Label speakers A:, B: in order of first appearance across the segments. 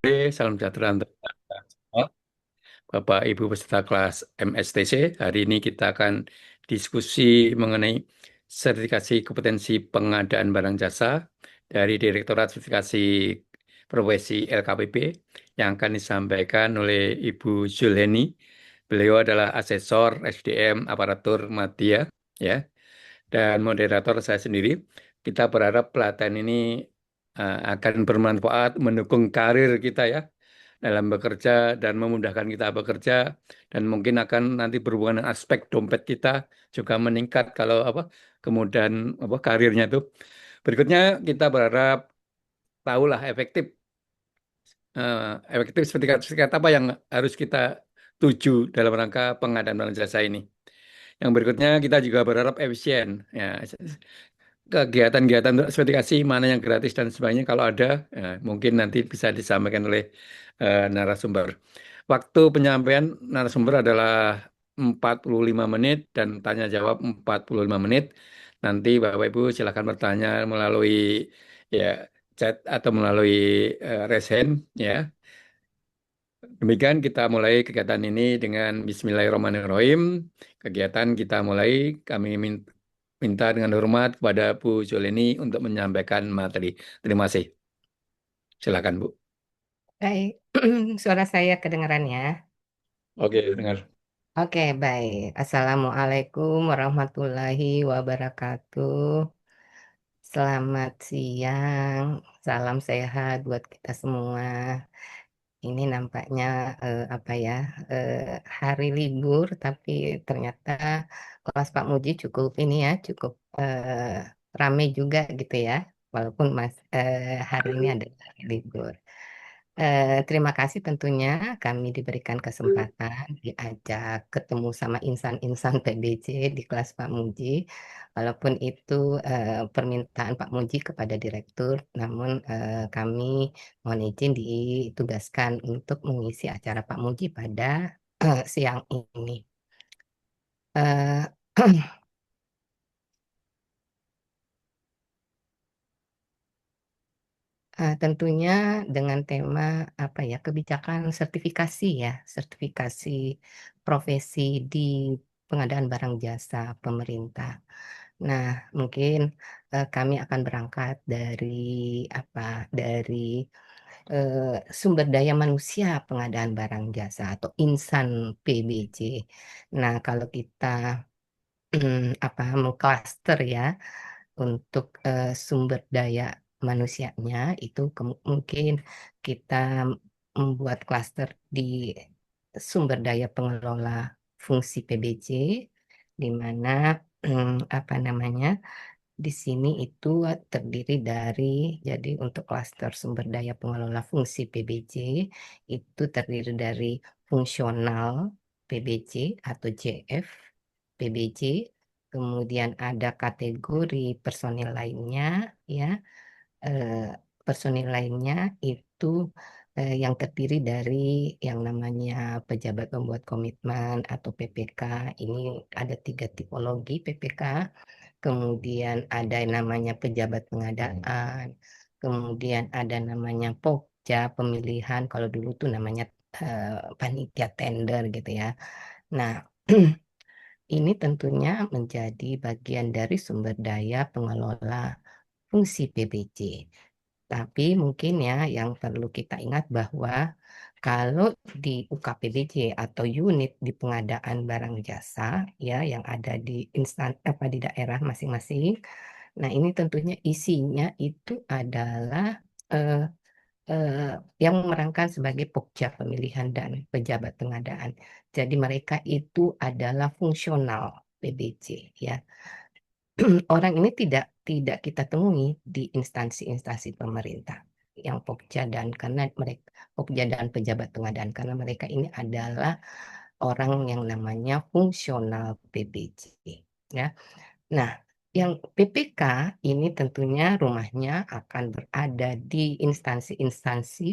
A: Salam sejahtera untuk kita semua. Bapak Ibu peserta kelas MSTC. Hari ini kita akan diskusi mengenai sertifikasi kompetensi pengadaan barang jasa dari Direktorat Sertifikasi Profesi LKPP yang akan disampaikan oleh Ibu Zulheni. Beliau adalah asesor SDM aparatur media, ya, dan moderator saya sendiri. Kita berharap pelatihan ini akan bermanfaat mendukung karir kita, ya, dalam bekerja dan memudahkan kita bekerja, dan mungkin akan nanti berhubungan dengan aspek dompet kita juga meningkat kalau kemudian karirnya itu. Berikutnya kita berharap tahulah efektif sertifikat apa yang harus kita tuju dalam rangka pengadaan barang jasa ini. Yang berikutnya kita juga berharap efisien, ya, kegiatan-kegiatan untuk sertifikasi mana yang gratis dan sebagainya kalau ada, mungkin nanti bisa disampaikan oleh narasumber. Waktu penyampaian narasumber adalah 45 menit dan tanya jawab 45 menit. Nanti Bapak Ibu silakan bertanya melalui, ya, chat atau melalui raise hand, ya. Demikian kita mulai kegiatan ini dengan Bismillahirrahmanirrahim. Kegiatan kita mulai, kami minta dengan hormat kepada Bu Joleni untuk menyampaikan materi. Terima kasih. Silakan, Bu.
B: Baik, suara saya kedengaran ya.
A: Oke, dengar.
B: Oke, baik. Assalamualaikum warahmatullahi wabarakatuh. Selamat siang, salam sehat buat kita semua. Ini nampaknya apa ya, hari libur, tapi ternyata kelas Pak Muji cukup ini ya, cukup ramai juga gitu ya. Walaupun hari ini adalah hari libur. Terima kasih tentunya kami diberikan kesempatan diajak ketemu sama insan-insan PBJ di kelas Pak Muji. Walaupun itu permintaan Pak Muji kepada direktur, namun kami mohon izin ditugaskan untuk mengisi acara Pak Muji pada siang ini. Eh, tentunya dengan tema apa ya, kebijakan sertifikasi ya, sertifikasi profesi di pengadaan barang jasa pemerintah. Nah, mungkin kami akan berangkat dari apa, dari eh, sumber daya manusia pengadaan barang jasa atau insan PBJ. Nah, kalau kita apa mengklaster ya untuk sumber daya manusianya itu mungkin kita membuat klaster di sumber daya pengelola fungsi PBJ di mana apa namanya di sini itu terdiri dari, jadi untuk klaster sumber daya pengelola fungsi PBJ itu terdiri dari fungsional PBJ atau JF PBJ, kemudian ada kategori personil lainnya ya. eh, Personil lainnya itu yang terdiri dari yang namanya pejabat pembuat komitmen atau PPK. Ini ada tiga tipologi PPK. Kemudian ada yang namanya pejabat pengadaan, kemudian ada namanya Pokja pemilihan, kalau dulu tuh namanya panitia tender gitu ya. Nah, ini tentunya menjadi bagian dari sumber daya pengelola fungsi PBJ. Tapi mungkin ya yang perlu kita ingat bahwa kalau di UKPBJ atau unit di pengadaan barang jasa ya yang ada di instan apa di daerah masing-masing. Nah, ini tentunya isinya itu adalah eh, eh, yang memerankan sebagai pokja pemilihan dan pejabat pengadaan. Jadi mereka itu adalah fungsional PBJ ya. Orang ini tidak kita temui di instansi-instansi pemerintah yang Pokja dan karena mereka Pokja dan pejabat pengadaan karena mereka ini adalah orang yang namanya fungsional PBJ ya. Nah, yang PPK ini tentunya rumahnya akan berada di instansi-instansi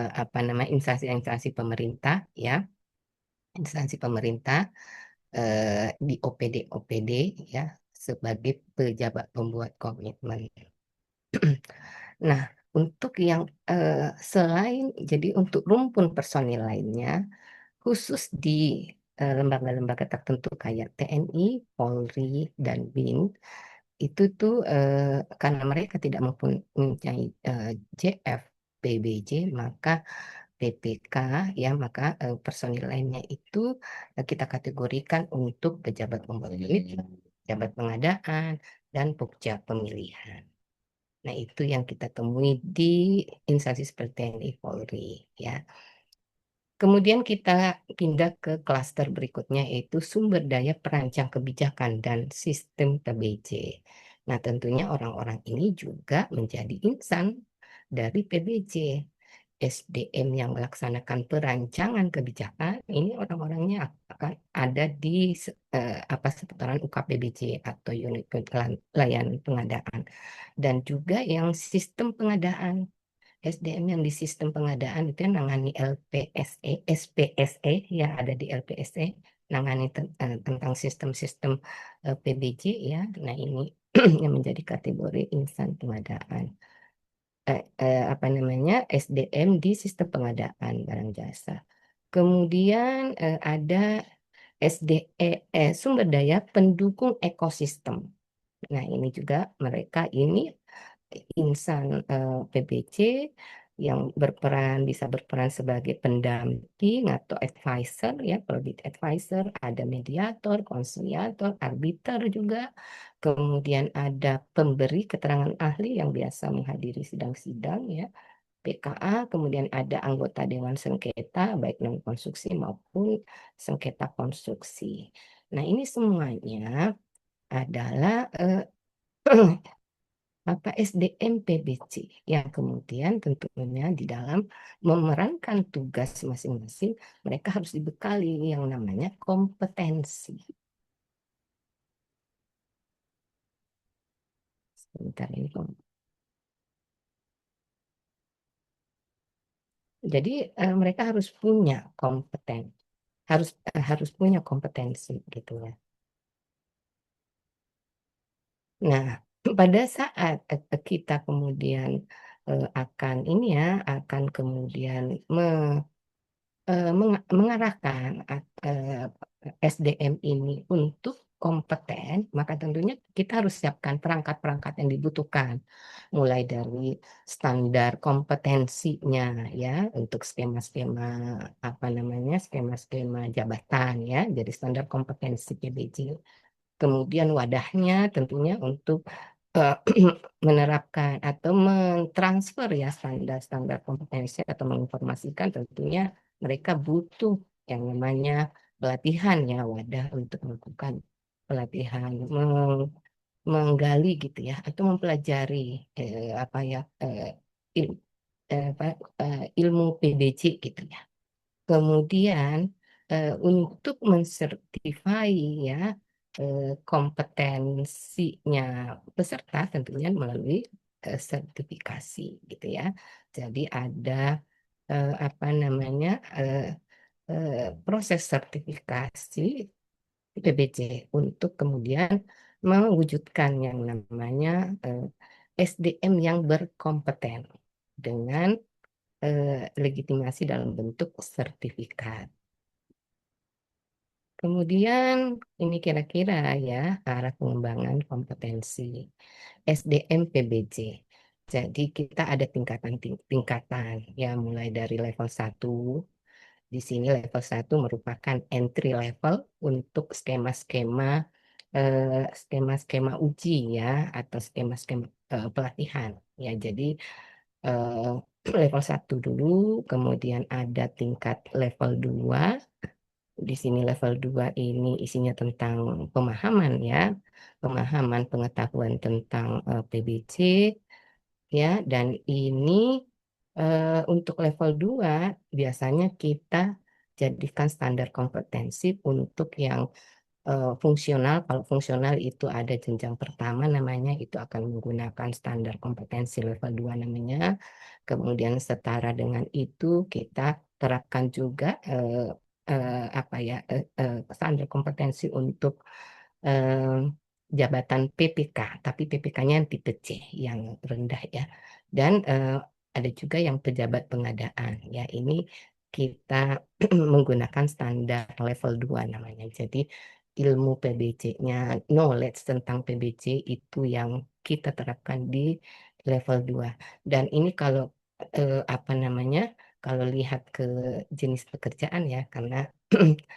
B: apa namanya instansi-instansi pemerintah ya, instansi pemerintah di OPD-OPD ya sebagai pejabat pembuat komitmen. Nah, Untuk yang selain jadi untuk rumpun personil lainnya, khusus di lembaga-lembaga tertentu kayak TNI, Polri, dan BIN, itu tuh karena mereka tidak mempunyai JF, PBJ, maka PPK, ya maka personil lainnya itu kita kategorikan untuk pejabat pemilih, pejabat pengadaan, dan pokja pemilihan. Nah, itu yang kita temui di instansi seperti TNI, Polri, ya. Kemudian kita pindah ke klaster berikutnya, yaitu sumber daya perancang kebijakan dan sistem PBJ. Nah, tentunya orang-orang ini juga menjadi insan dari PBJ. SDM yang melaksanakan perancangan kebijakan ini orang-orangnya akan ada di seputaran UKPBJ atau unit layanan pengadaan, dan juga yang sistem pengadaan. SDM yang di sistem pengadaan itu yang nangani LPSE, SPSE yang ada di LPSE, nangani tentang sistem-sistem PBJ, ya. Nah, ini yang menjadi kategori insan pengadaan. Apa namanya, SDM di sistem pengadaan barang jasa. Kemudian ada sumber daya pendukung ekosistem. Nah, ini juga mereka ini insan PBC yang bisa berperan sebagai pendamping atau advisor, ya, product advisor, ada mediator, konsiliator, arbiter juga. Kemudian ada pemberi keterangan ahli yang biasa menghadiri sidang-sidang, ya, PKA. Kemudian ada anggota dewan sengketa baik non konstruksi maupun sengketa konstruksi. Nah, ini semuanya adalah SDM PBC yang kemudian tentunya di dalam memerankan tugas masing-masing, mereka harus dibekali yang namanya kompetensi. Sebentar ini. Jadi mereka harus punya harus punya kompetensi gitu ya. Nah, pada saat kita kemudian akan ini ya, akan kemudian mengarahkan SDM ini untuk kompeten, maka tentunya kita harus siapkan perangkat-perangkat yang dibutuhkan, mulai dari standar kompetensinya, ya, untuk skema-skema apa namanya, skema-skema jabatan, ya, jadi standar kompetensi PBJ. Kemudian wadahnya tentunya untuk eh, menerapkan atau mentransfer, ya, standar-standar kompetensi atau menginformasikan, tentunya mereka butuh yang namanya pelatihan, ya, wadah untuk melakukan pelatihan, menggali gitu ya, atau mempelajari apa ya il- ilmu PBJ gitu ya. Kemudian untuk mensertify, ya, kompetensinya peserta tentunya melalui sertifikasi gitu ya. Jadi ada apa namanya proses sertifikasi PBJ untuk kemudian mewujudkan yang namanya SDM yang berkompeten dengan legitimasi dalam bentuk sertifikat. Kemudian ini kira-kira ya arah pengembangan kompetensi SDM PBJ. Jadi kita ada tingkatan ya, mulai dari level 1. Di sini level 1 merupakan entry level untuk skema-skema uji, ya, atau skema-skema pelatihan. Ya, jadi eh, level 1 dulu, kemudian ada tingkat level 2. Di sini level 2 ini isinya tentang pemahaman, ya, pemahaman pengetahuan tentang PBC, ya, dan ini untuk level 2 biasanya kita jadikan standar kompetensi untuk yang fungsional. Kalau fungsional itu ada jenjang pertama namanya, itu akan menggunakan standar kompetensi level 2 namanya. Kemudian setara dengan itu kita terapkan juga apa ya standar kompetensi untuk jabatan PPK, tapi PPK-nya yang tipe C, yang rendah, ya. Dan ada juga yang pejabat pengadaan. Ya, ini kita menggunakan standar level 2 namanya. Jadi ilmu PBC-nya, knowledge tentang PBC itu yang kita terapkan di level 2. Dan ini kalau apa namanya? Kalau lihat ke jenis pekerjaan ya, karena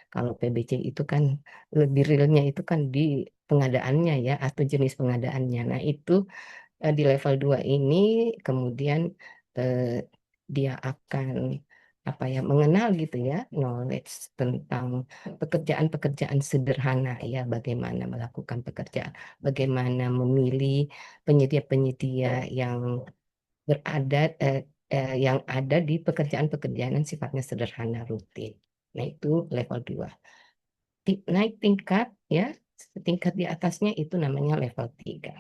B: kalau PBC itu kan lebih realnya itu kan di pengadaannya ya, atau jenis pengadaannya. Nah, itu di level 2 ini kemudian eh, dia akan apa ya, mengenal gitu ya, knowledge tentang pekerjaan-pekerjaan sederhana ya, bagaimana melakukan pekerjaan, bagaimana memilih penyedia-penyedia yang berada yang ada di pekerjaan-pekerjaan yang sifatnya sederhana rutin. Nah, itu level 2. Naik tingkat ya, tingkat di atasnya itu namanya level 3.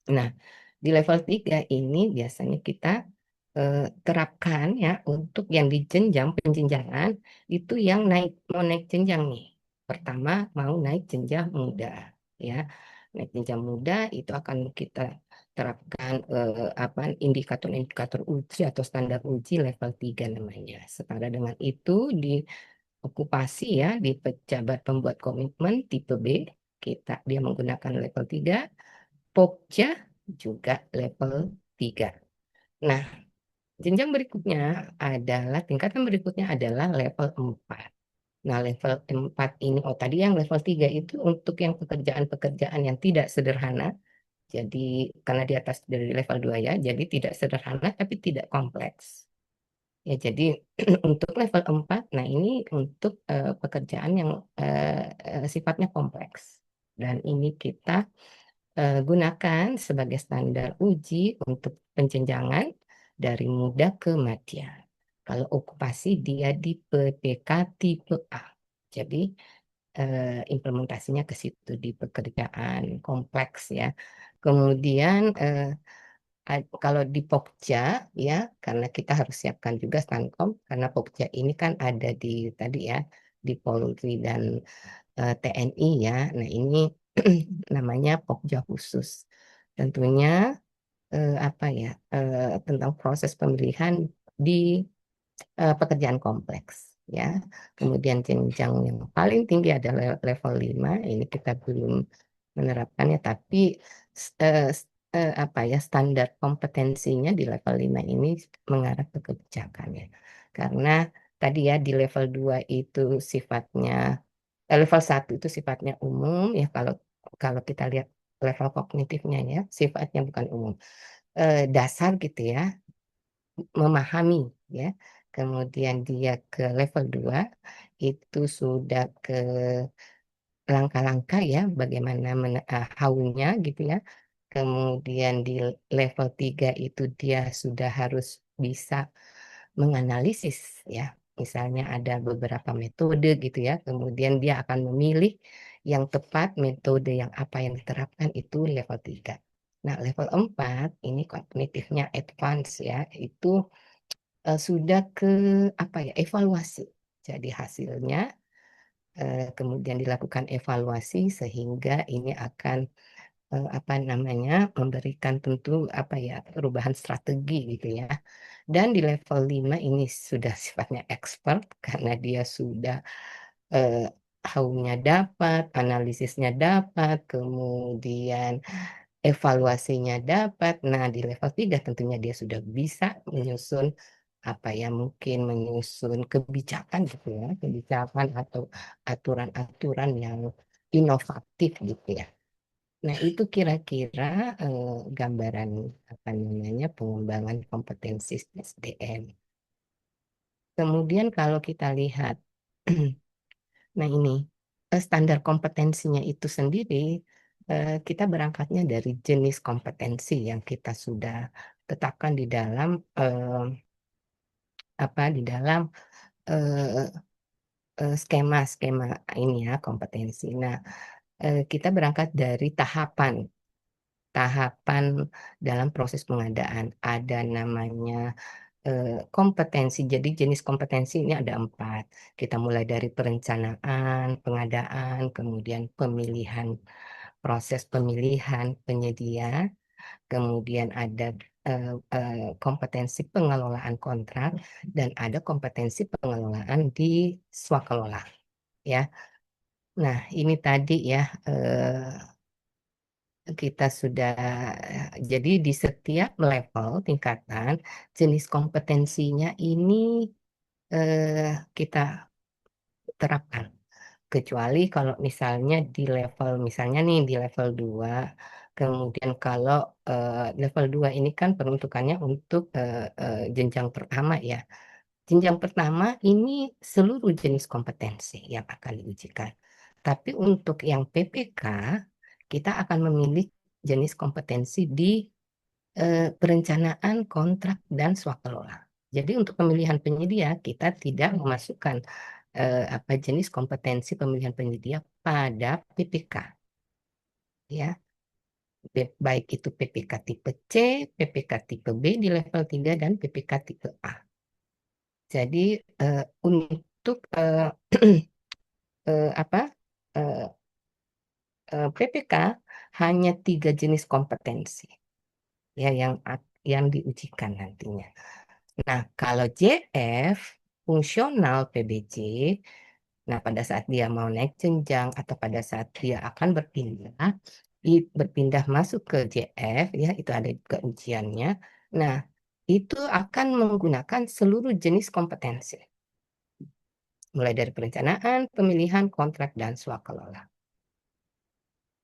B: Nah, di level 3 ini biasanya kita terapkan ya untuk yang di jenjang penjenjangan itu yang mau naik jenjang nih. Pertama mau naik jenjang muda ya. Naik jenjang muda itu akan kita terapkan apa, indikator-indikator uji atau standar uji level 3 namanya. Setara dengan itu di okupasi ya, di pejabat pembuat komitmen tipe B, dia menggunakan level 3. Pokja juga level 3. Nah, jenjang berikutnya adalah, tingkatan berikutnya adalah level 4. Nah, level 4 ini, oh tadi yang level 3 itu untuk yang pekerjaan-pekerjaan yang tidak sederhana. Jadi, karena di atas dari level 2 ya, jadi tidak sederhana tapi tidak kompleks. Ya, jadi untuk level 4, nah ini untuk pekerjaan yang sifatnya kompleks. Dan ini kita gunakan sebagai standar uji untuk penjenjangan dari muda ke madya. Kalau okupasi dia di PPK tipe A. Jadi implementasinya ke situ di pekerjaan kompleks ya. Kemudian kalau di Pokja ya, karena kita harus siapkan juga Stankom, karena Pokja ini kan ada di tadi ya, di Polri dan TNI ya. Nah, ini namanya Pokja khusus. Tentunya apa ya, tentang proses pemilihan di pekerjaan kompleks ya. Kemudian jenjang yang paling tinggi adalah level 5. Ini kita belum menerapkannya, tapi apa ya, standar kompetensinya di level 5 ini mengarah ke kebijakan ya. Karena tadi ya di level 2 itu sifatnya, level 1 itu sifatnya umum ya, kalau kalau kita lihat level kognitifnya ya, sifatnya bukan umum. Dasar gitu ya, memahami ya. Kemudian dia ke level 2 itu sudah ke langkah-langkah ya, bagaimana haunya gitu ya. Kemudian di level 3 itu dia sudah harus bisa menganalisis ya. Misalnya ada beberapa metode gitu ya. Kemudian dia akan memilih yang tepat, metode yang apa yang diterapkan itu level 3. Nah, level 4 ini kognitifnya advance ya. Itu sudah ke apa ya, evaluasi. Jadi hasilnya kemudian dilakukan evaluasi sehingga ini akan apa namanya, memberikan tentu apa ya, perubahan strategi gitu ya. Dan di level 5 ini sudah sifatnya expert karena dia sudah eh, haunya dapat, analisisnya dapat, kemudian evaluasinya dapat. Nah, di level 3 tentunya dia sudah bisa menyusun apa ya, mungkin menyusun kebijakan gitu ya, kebijakan atau aturan-aturan yang inovatif gitu ya. Nah, itu kira-kira gambaran apa namanya, pengembangan kompetensi SDM. Kemudian kalau kita lihat, nah ini standar kompetensinya itu sendiri, kita berangkatnya dari jenis kompetensi yang kita sudah tetapkan di dalam apa, di dalam eh, skema-skema ini ya, kompetensi. Nah, kita berangkat dari tahapan tahapan dalam proses pengadaan. Ada namanya kompetensi. Jadi jenis kompetensi ini ada 4. Kita mulai dari perencanaan, pengadaan, kemudian pemilihan, proses pemilihan penyedia, kemudian ada kompetensi pengelolaan kontrak dan ada kompetensi pengelolaan di swakelola ya. Nah, ini tadi ya kita sudah jadi di setiap level tingkatan jenis kompetensinya ini kita terapkan. Kecuali kalau misalnya di level misalnya nih di level 2, kemudian kalau level 2 ini kan peruntukannya untuk jenjang pertama ya. Jenjang pertama ini seluruh jenis kompetensi yang akan diujikan. Tapi untuk yang PPK, kita akan memilih jenis kompetensi di perencanaan kontrak dan swakelola. Jadi untuk pemilihan penyedia kita tidak memasukkan apa jenis kompetensi pemilihan penyedia pada PPK ya. Baik itu PPK tipe C, PPK tipe B di level 3 dan PPK tipe A. Jadi untuk apa PPK hanya 3 jenis kompetensi ya yang diujikan nantinya. Nah, kalau JF fungsional PBJ, nah pada saat dia mau naik jenjang atau pada saat dia akan berpindah masuk ke JF ya, itu ada juga ujiannya. Nah, itu akan menggunakan seluruh jenis kompetensi, mulai dari perencanaan, pemilihan, kontrak, dan swakelola.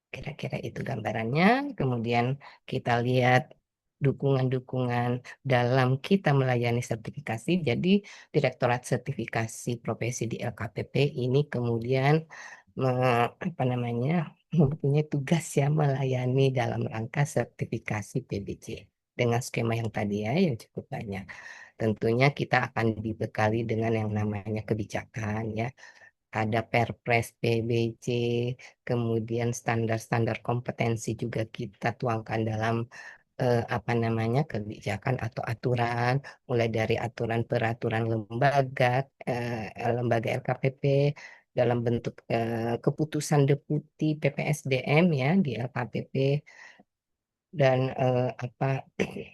B: Kira-kira itu gambarannya. Kemudian kita lihat dukungan-dukungan dalam kita melayani sertifikasi. Jadi Direktorat Sertifikasi Profesi di LKPP ini kemudian apa namanya mempunyai tugas ya melayani dalam rangka sertifikasi PBJ dengan skema yang tadi ya yang cukup banyak. Tentunya kita akan dibekali dengan yang namanya kebijakan ya, ada Perpres PBJ, kemudian standar-standar kompetensi juga kita tuangkan dalam apa namanya kebijakan atau aturan, mulai dari aturan peraturan lembaga, lembaga LKPP dalam bentuk keputusan Deputi PPSDM ya di LKPP dan apa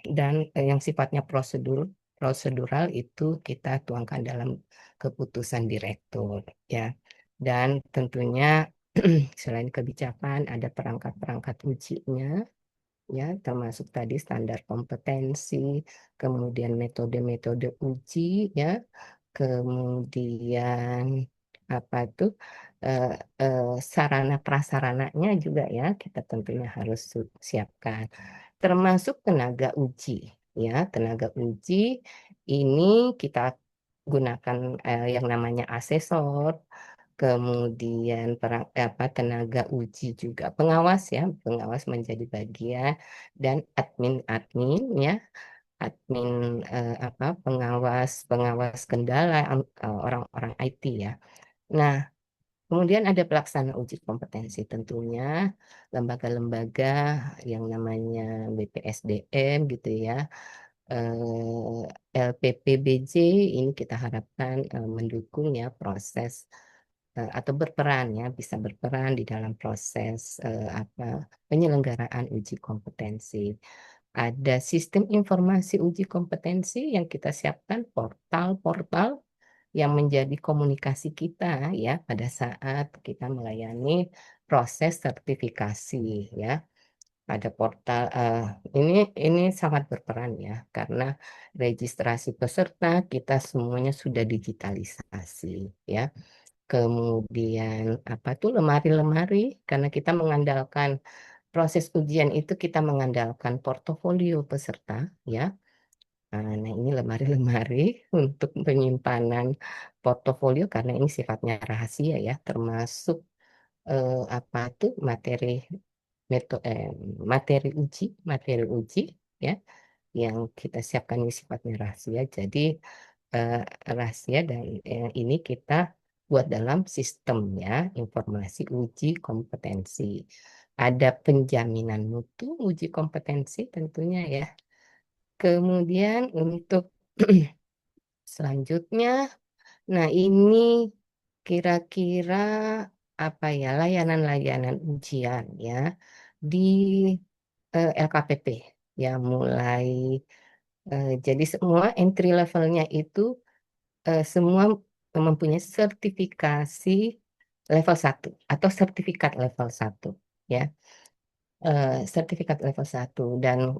B: dan yang sifatnya prosedural itu kita tuangkan dalam keputusan direktur ya. Dan tentunya selain kebijakan ada perangkat-perangkat ujinya ya, termasuk tadi standar kompetensi, kemudian metode-metode uji ya, kemudian apa tuh eh, sarana prasarananya juga ya kita tentunya harus siapkan, termasuk tenaga uji ya. Tenaga uji ini kita gunakan yang namanya asesor, kemudian apa tenaga uji juga pengawas ya, pengawas menjadi bagian, dan admin-admin ya, admin apa pengawas pengawas kendala orang-orang IT ya. Nah, kemudian ada pelaksana uji kompetensi tentunya lembaga-lembaga yang namanya BPSDM gitu ya. LPPBJ ini kita harapkan mendukung ya proses atau berperan ya, bisa berperan di dalam proses apa penyelenggaraan uji kompetensi. Ada sistem informasi uji kompetensi yang kita siapkan, portal-portal yang menjadi komunikasi kita ya pada saat kita melayani proses sertifikasi ya. Ada portal ini sangat berperan ya karena registrasi peserta kita semuanya sudah digitalisasi ya. Kemudian apa tuh lemari-lemari karena kita mengandalkan proses ujian itu kita mengandalkan portofolio peserta ya. Nah, ini lemari-lemari untuk penyimpanan portofolio karena ini sifatnya rahasia ya, termasuk apa tuh materi uji ya yang kita siapkan ini sifatnya rahasia. Jadi eh, rahasia dan ini kita buat dalam sistem ya informasi uji kompetensi. Ada penjaminan mutu uji kompetensi tentunya ya. Kemudian untuk selanjutnya, nah ini kira-kira apa ya layanan-layanan ujian ya di LKPP. ya mulai jadi semua entry levelnya itu semua mempunyai sertifikasi level 1 atau sertifikat level 1 ya. Sertifikat level 1 dan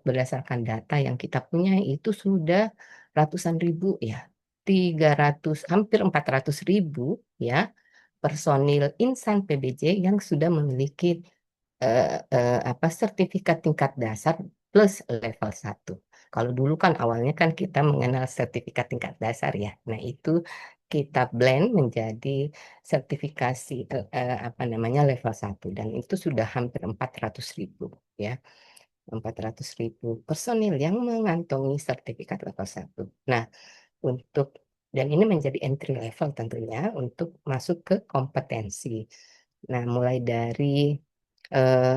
B: berdasarkan data yang kita punya itu sudah ratusan ribu ya, 300 hampir 400 ribu ya personil insan PBJ yang sudah memiliki apa sertifikat tingkat dasar plus level 1. Kalau dulu kan awalnya kan kita mengenal sertifikat tingkat dasar ya. Nah, itu kita blend menjadi sertifikasi apa namanya level 1 dan itu sudah hampir 400 ribu ya. 400 ribu personil yang mengantongi sertifikat level 1. Nah, untuk dan ini menjadi entry level tentunya untuk masuk ke kompetensi. Nah, mulai dari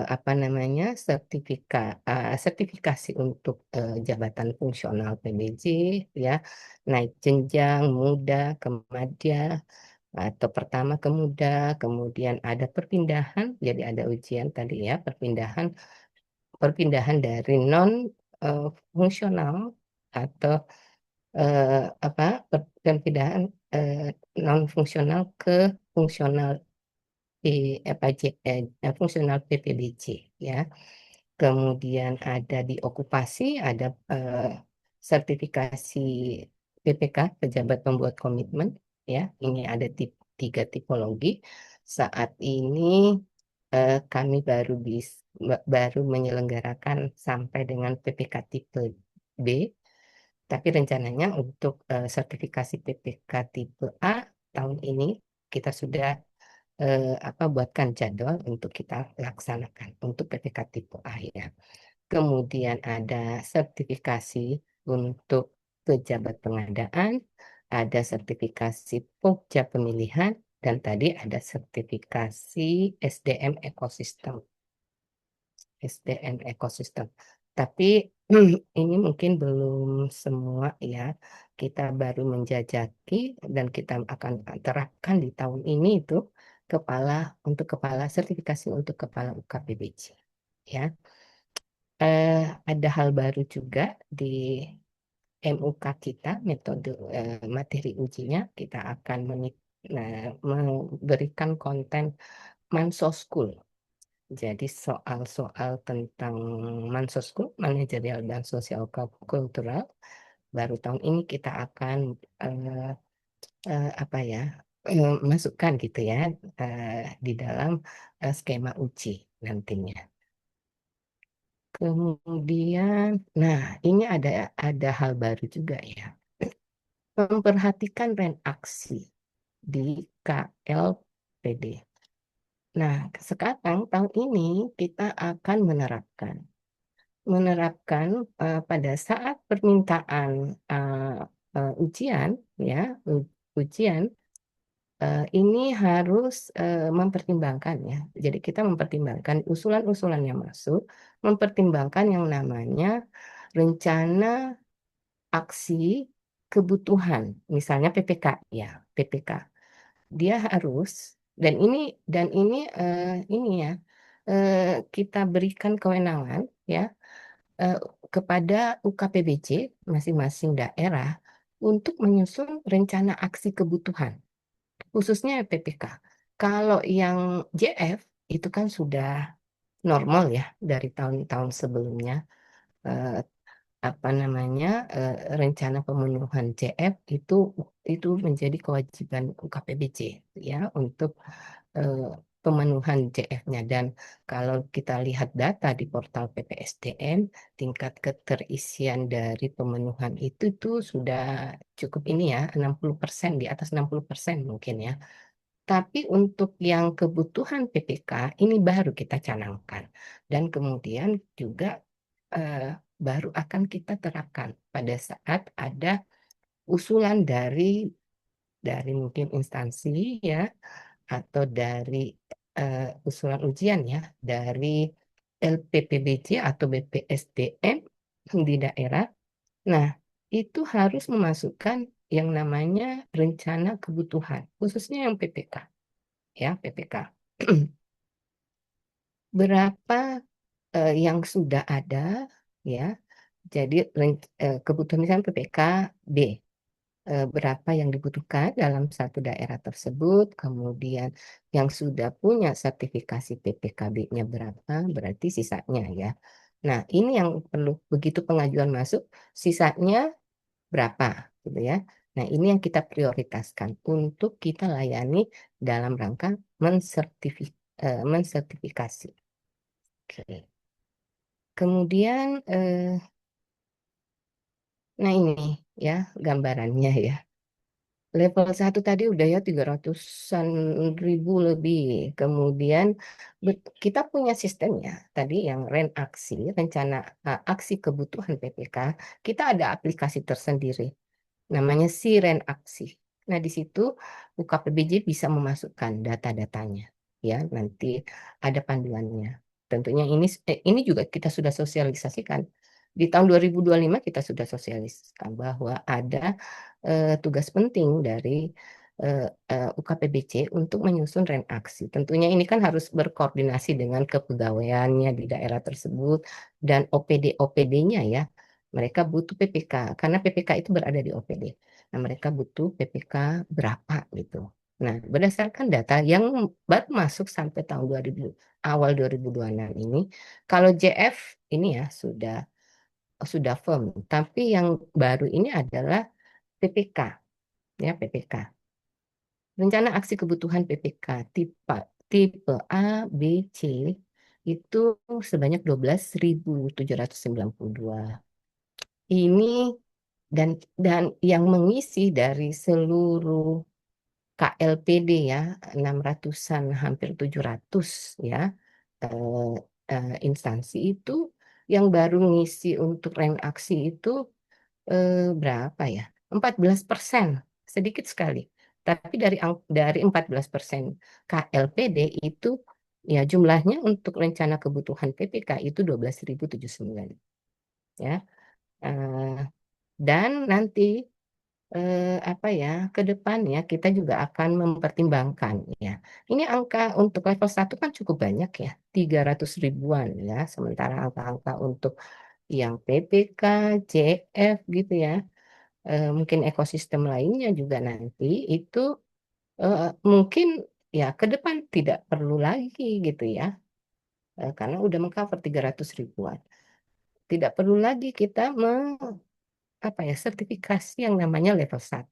B: apa namanya sertifikasi untuk jabatan fungsional PBJ ya, naik jenjang muda ke madya atau pertama ke muda, kemudian ada perpindahan, jadi ada ujian tadi ya, perpindahan perpindahan dari non eh, fungsional atau apa perpindahan non fungsional ke fungsional apa fungsional PPBC ya. Kemudian ada di okupasi, ada sertifikasi PPK, pejabat pembuat komitmen ya. Ini ada 3 tipologi. Saat ini kami baru menyelenggarakan sampai dengan PPK tipe B, tapi rencananya untuk sertifikasi PPK tipe A tahun ini kita sudah apa buatkan jadwal untuk kita laksanakan untuk PPK tipe A ya. Kemudian ada sertifikasi untuk pejabat pengadaan, ada sertifikasi Pokja pemilihan, dan tadi ada sertifikasi SDM ekosistem. SDM ekosistem. Tapi ini mungkin belum semua ya. Kita baru menjajaki dan kita akan terapkan di tahun ini itu kepala kepala sertifikasi untuk kepala UKPBC. Ya, eh, ada hal baru juga di MUK kita, metode materi ujinya kita akan memberikan konten Mansoskul. Jadi soal-soal tentang Mansoskul, manajerial dan sosial kultural, baru tahun ini kita akan eh, apa ya masukkan gitu ya di dalam skema uji nantinya. Kemudian, nah ini ada hal baru juga ya, memperhatikan aksi di KLPD. Nah, sekarang tahun ini kita akan menerapkan pada saat permintaan uh, ujian ya ujian ini harus mempertimbangkan ya. Jadi kita mempertimbangkan usulan-usulan yang masuk, mempertimbangkan yang namanya rencana aksi kebutuhan, misalnya PPK ya, PPK. Dia harus ini ya kita berikan kewenangan ya eh, kepada UKPBC masing-masing daerah untuk menyusun rencana aksi kebutuhan khususnya PPK. Kalau yang JF itu kan sudah normal ya dari tahun-tahun sebelumnya. Eh, apa namanya rencana pemenuhan CF itu menjadi kewajiban UKPBC ya untuk eh, pemenuhan CF-nya dan kalau kita lihat data di portal PPSDM tingkat keterisian dari pemenuhan itu tuh sudah cukup ini ya 60% di atas 60% mungkin ya. Tapi untuk yang kebutuhan PPK ini baru kita canangkan dan kemudian juga eh, baru akan kita terapkan pada saat ada usulan dari mungkin instansi ya atau dari usulan ujian ya dari LPPBC atau BPSDM di daerah. Nah, itu harus memasukkan yang namanya rencana kebutuhan, khususnya yang PPK ya PPK. Berapa yang sudah ada ya. Jadi kebutuhan misalnya PPK B, berapa yang dibutuhkan dalam satu daerah tersebut, kemudian yang sudah punya sertifikasi PPKB-nya berapa, berarti sisanya ya. Nah, ini yang perlu begitu pengajuan masuk, sisanya berapa gitu ya. Nah, ini yang kita prioritaskan untuk kita layani dalam rangka mensertifikasi. Oke. Kemudian, nah ini ya gambarannya ya. Level 1 tadi udah ya 300-an ribu lebih. Kemudian kita punya sistemnya. Tadi yang aksi, rencana aksi kebutuhan PPK, kita ada aplikasi tersendiri. Namanya Siren Aksi. Nah, di situ UKPBJ bisa memasukkan data-datanya. Ya, nanti ada panduannya. Tentunya ini juga kita sudah sosialisasikan. Di tahun 2025 kita sudah sosialisasikan bahwa ada tugas penting dari UKPBC untuk menyusun aksi. Tentunya ini kan harus berkoordinasi dengan kepegawaiannya di daerah tersebut dan OPD-OPD-nya ya. Mereka butuh PPK karena PPK itu berada di OPD. Nah, mereka butuh PPK berapa gitu. Nah, berdasarkan data yang baru masuk sampai tahun 2000, awal 2026 ini, kalau JF ini ya sudah firm, tapi yang baru ini adalah PPK ya PPK. Rencana aksi kebutuhan PPK tipe tipe A, B, C itu sebanyak 12.792. Ini dan yang mengisi dari seluruh KLPD ya 600-an hampir 700 ya eh, instansi itu yang baru ngisi untuk rem aksi itu berapa ya? 14%, sedikit sekali. Tapi dari 14% KLPD itu ya jumlahnya untuk rencana kebutuhan PPK itu 12.079 ya. Eh, dan nanti apa ya ke depannya kita juga akan mempertimbangkan ya. Ini angka untuk level 1 kan cukup banyak ya, 300 ribuan ya. Sementara angka-angka untuk yang PPK, CF gitu ya, mungkin ekosistem lainnya juga nanti itu mungkin ya ke depan tidak perlu lagi gitu ya. Karena udah mengcover 300 ribuan. Tidak perlu lagi kita apa ya sertifikasi yang namanya level 1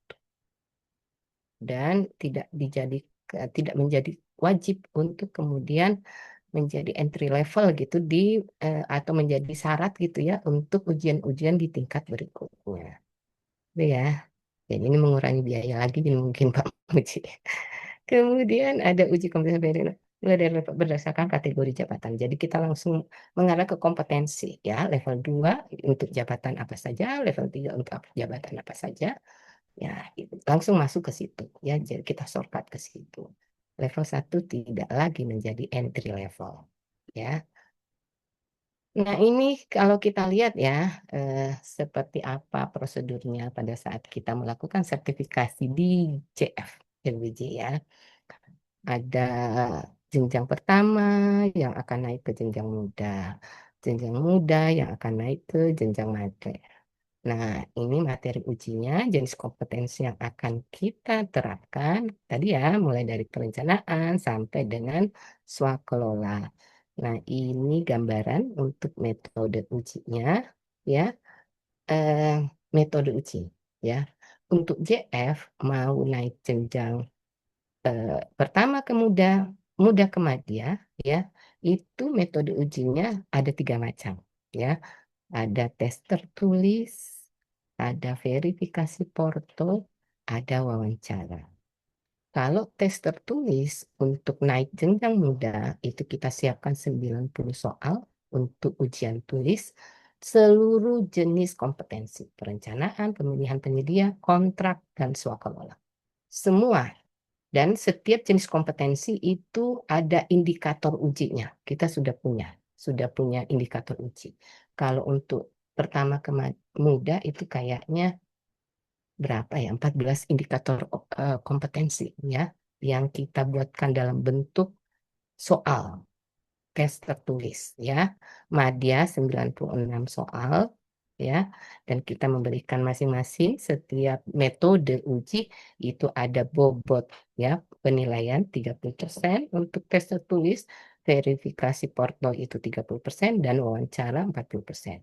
B: dan tidak menjadi wajib untuk kemudian menjadi entry level gitu atau menjadi syarat gitu ya untuk ujian-ujian di tingkat berikutnya. Itu ya. Jadi ini mengurangi biaya lagi jadi mungkin Pak Muji. Kemudian ada uji kompetensi mulai dari berdasarkan kategori jabatan. Jadi kita langsung mengarah ke kompetensi ya, level 2 untuk jabatan apa saja, level 3 untuk jabatan apa saja. Ya, itu langsung masuk ke situ ya. Jadi kita shortcut ke situ. Level 1 tidak lagi menjadi entry level ya. Nah, ini kalau kita lihat ya, eh, seperti apa prosedurnya pada saat kita melakukan sertifikasi di CF LWJ ya. Ada jenjang pertama yang akan naik ke jenjang muda yang akan naik ke jenjang mater. Nah, ini materi ujinya, jenis kompetensi yang akan kita terapkan tadi ya, mulai dari perencanaan sampai dengan swakelola. Nah, ini gambaran untuk metode ujinya ya. Eh, Metode uji ya. Untuk JF mau naik jenjang pertama ke muda ke madya ya. Itu metode ujinya ada 3 macam ya. Ada tes tertulis, ada verifikasi porto, ada wawancara. Kalau tes tertulis untuk naik jenjang muda, itu kita siapkan 90 soal untuk ujian tulis seluruh jenis kompetensi, perencanaan, pemilihan penyedia, kontrak, dan swakalola. Semua dan setiap jenis kompetensi itu ada indikator ujinya. Kita sudah punya indikator uji. Kalau untuk pertama ke muda itu kayaknya berapa ya? 14 indikator kompetensi ya yang kita buatkan dalam bentuk soal. tes tertulis ya. Madya 96 soal ya. Dan kita memberikan masing-masing setiap metode uji itu ada bobot ya, penilaian 30% untuk tes tertulis, verifikasi portal itu 30% dan wawancara 40%.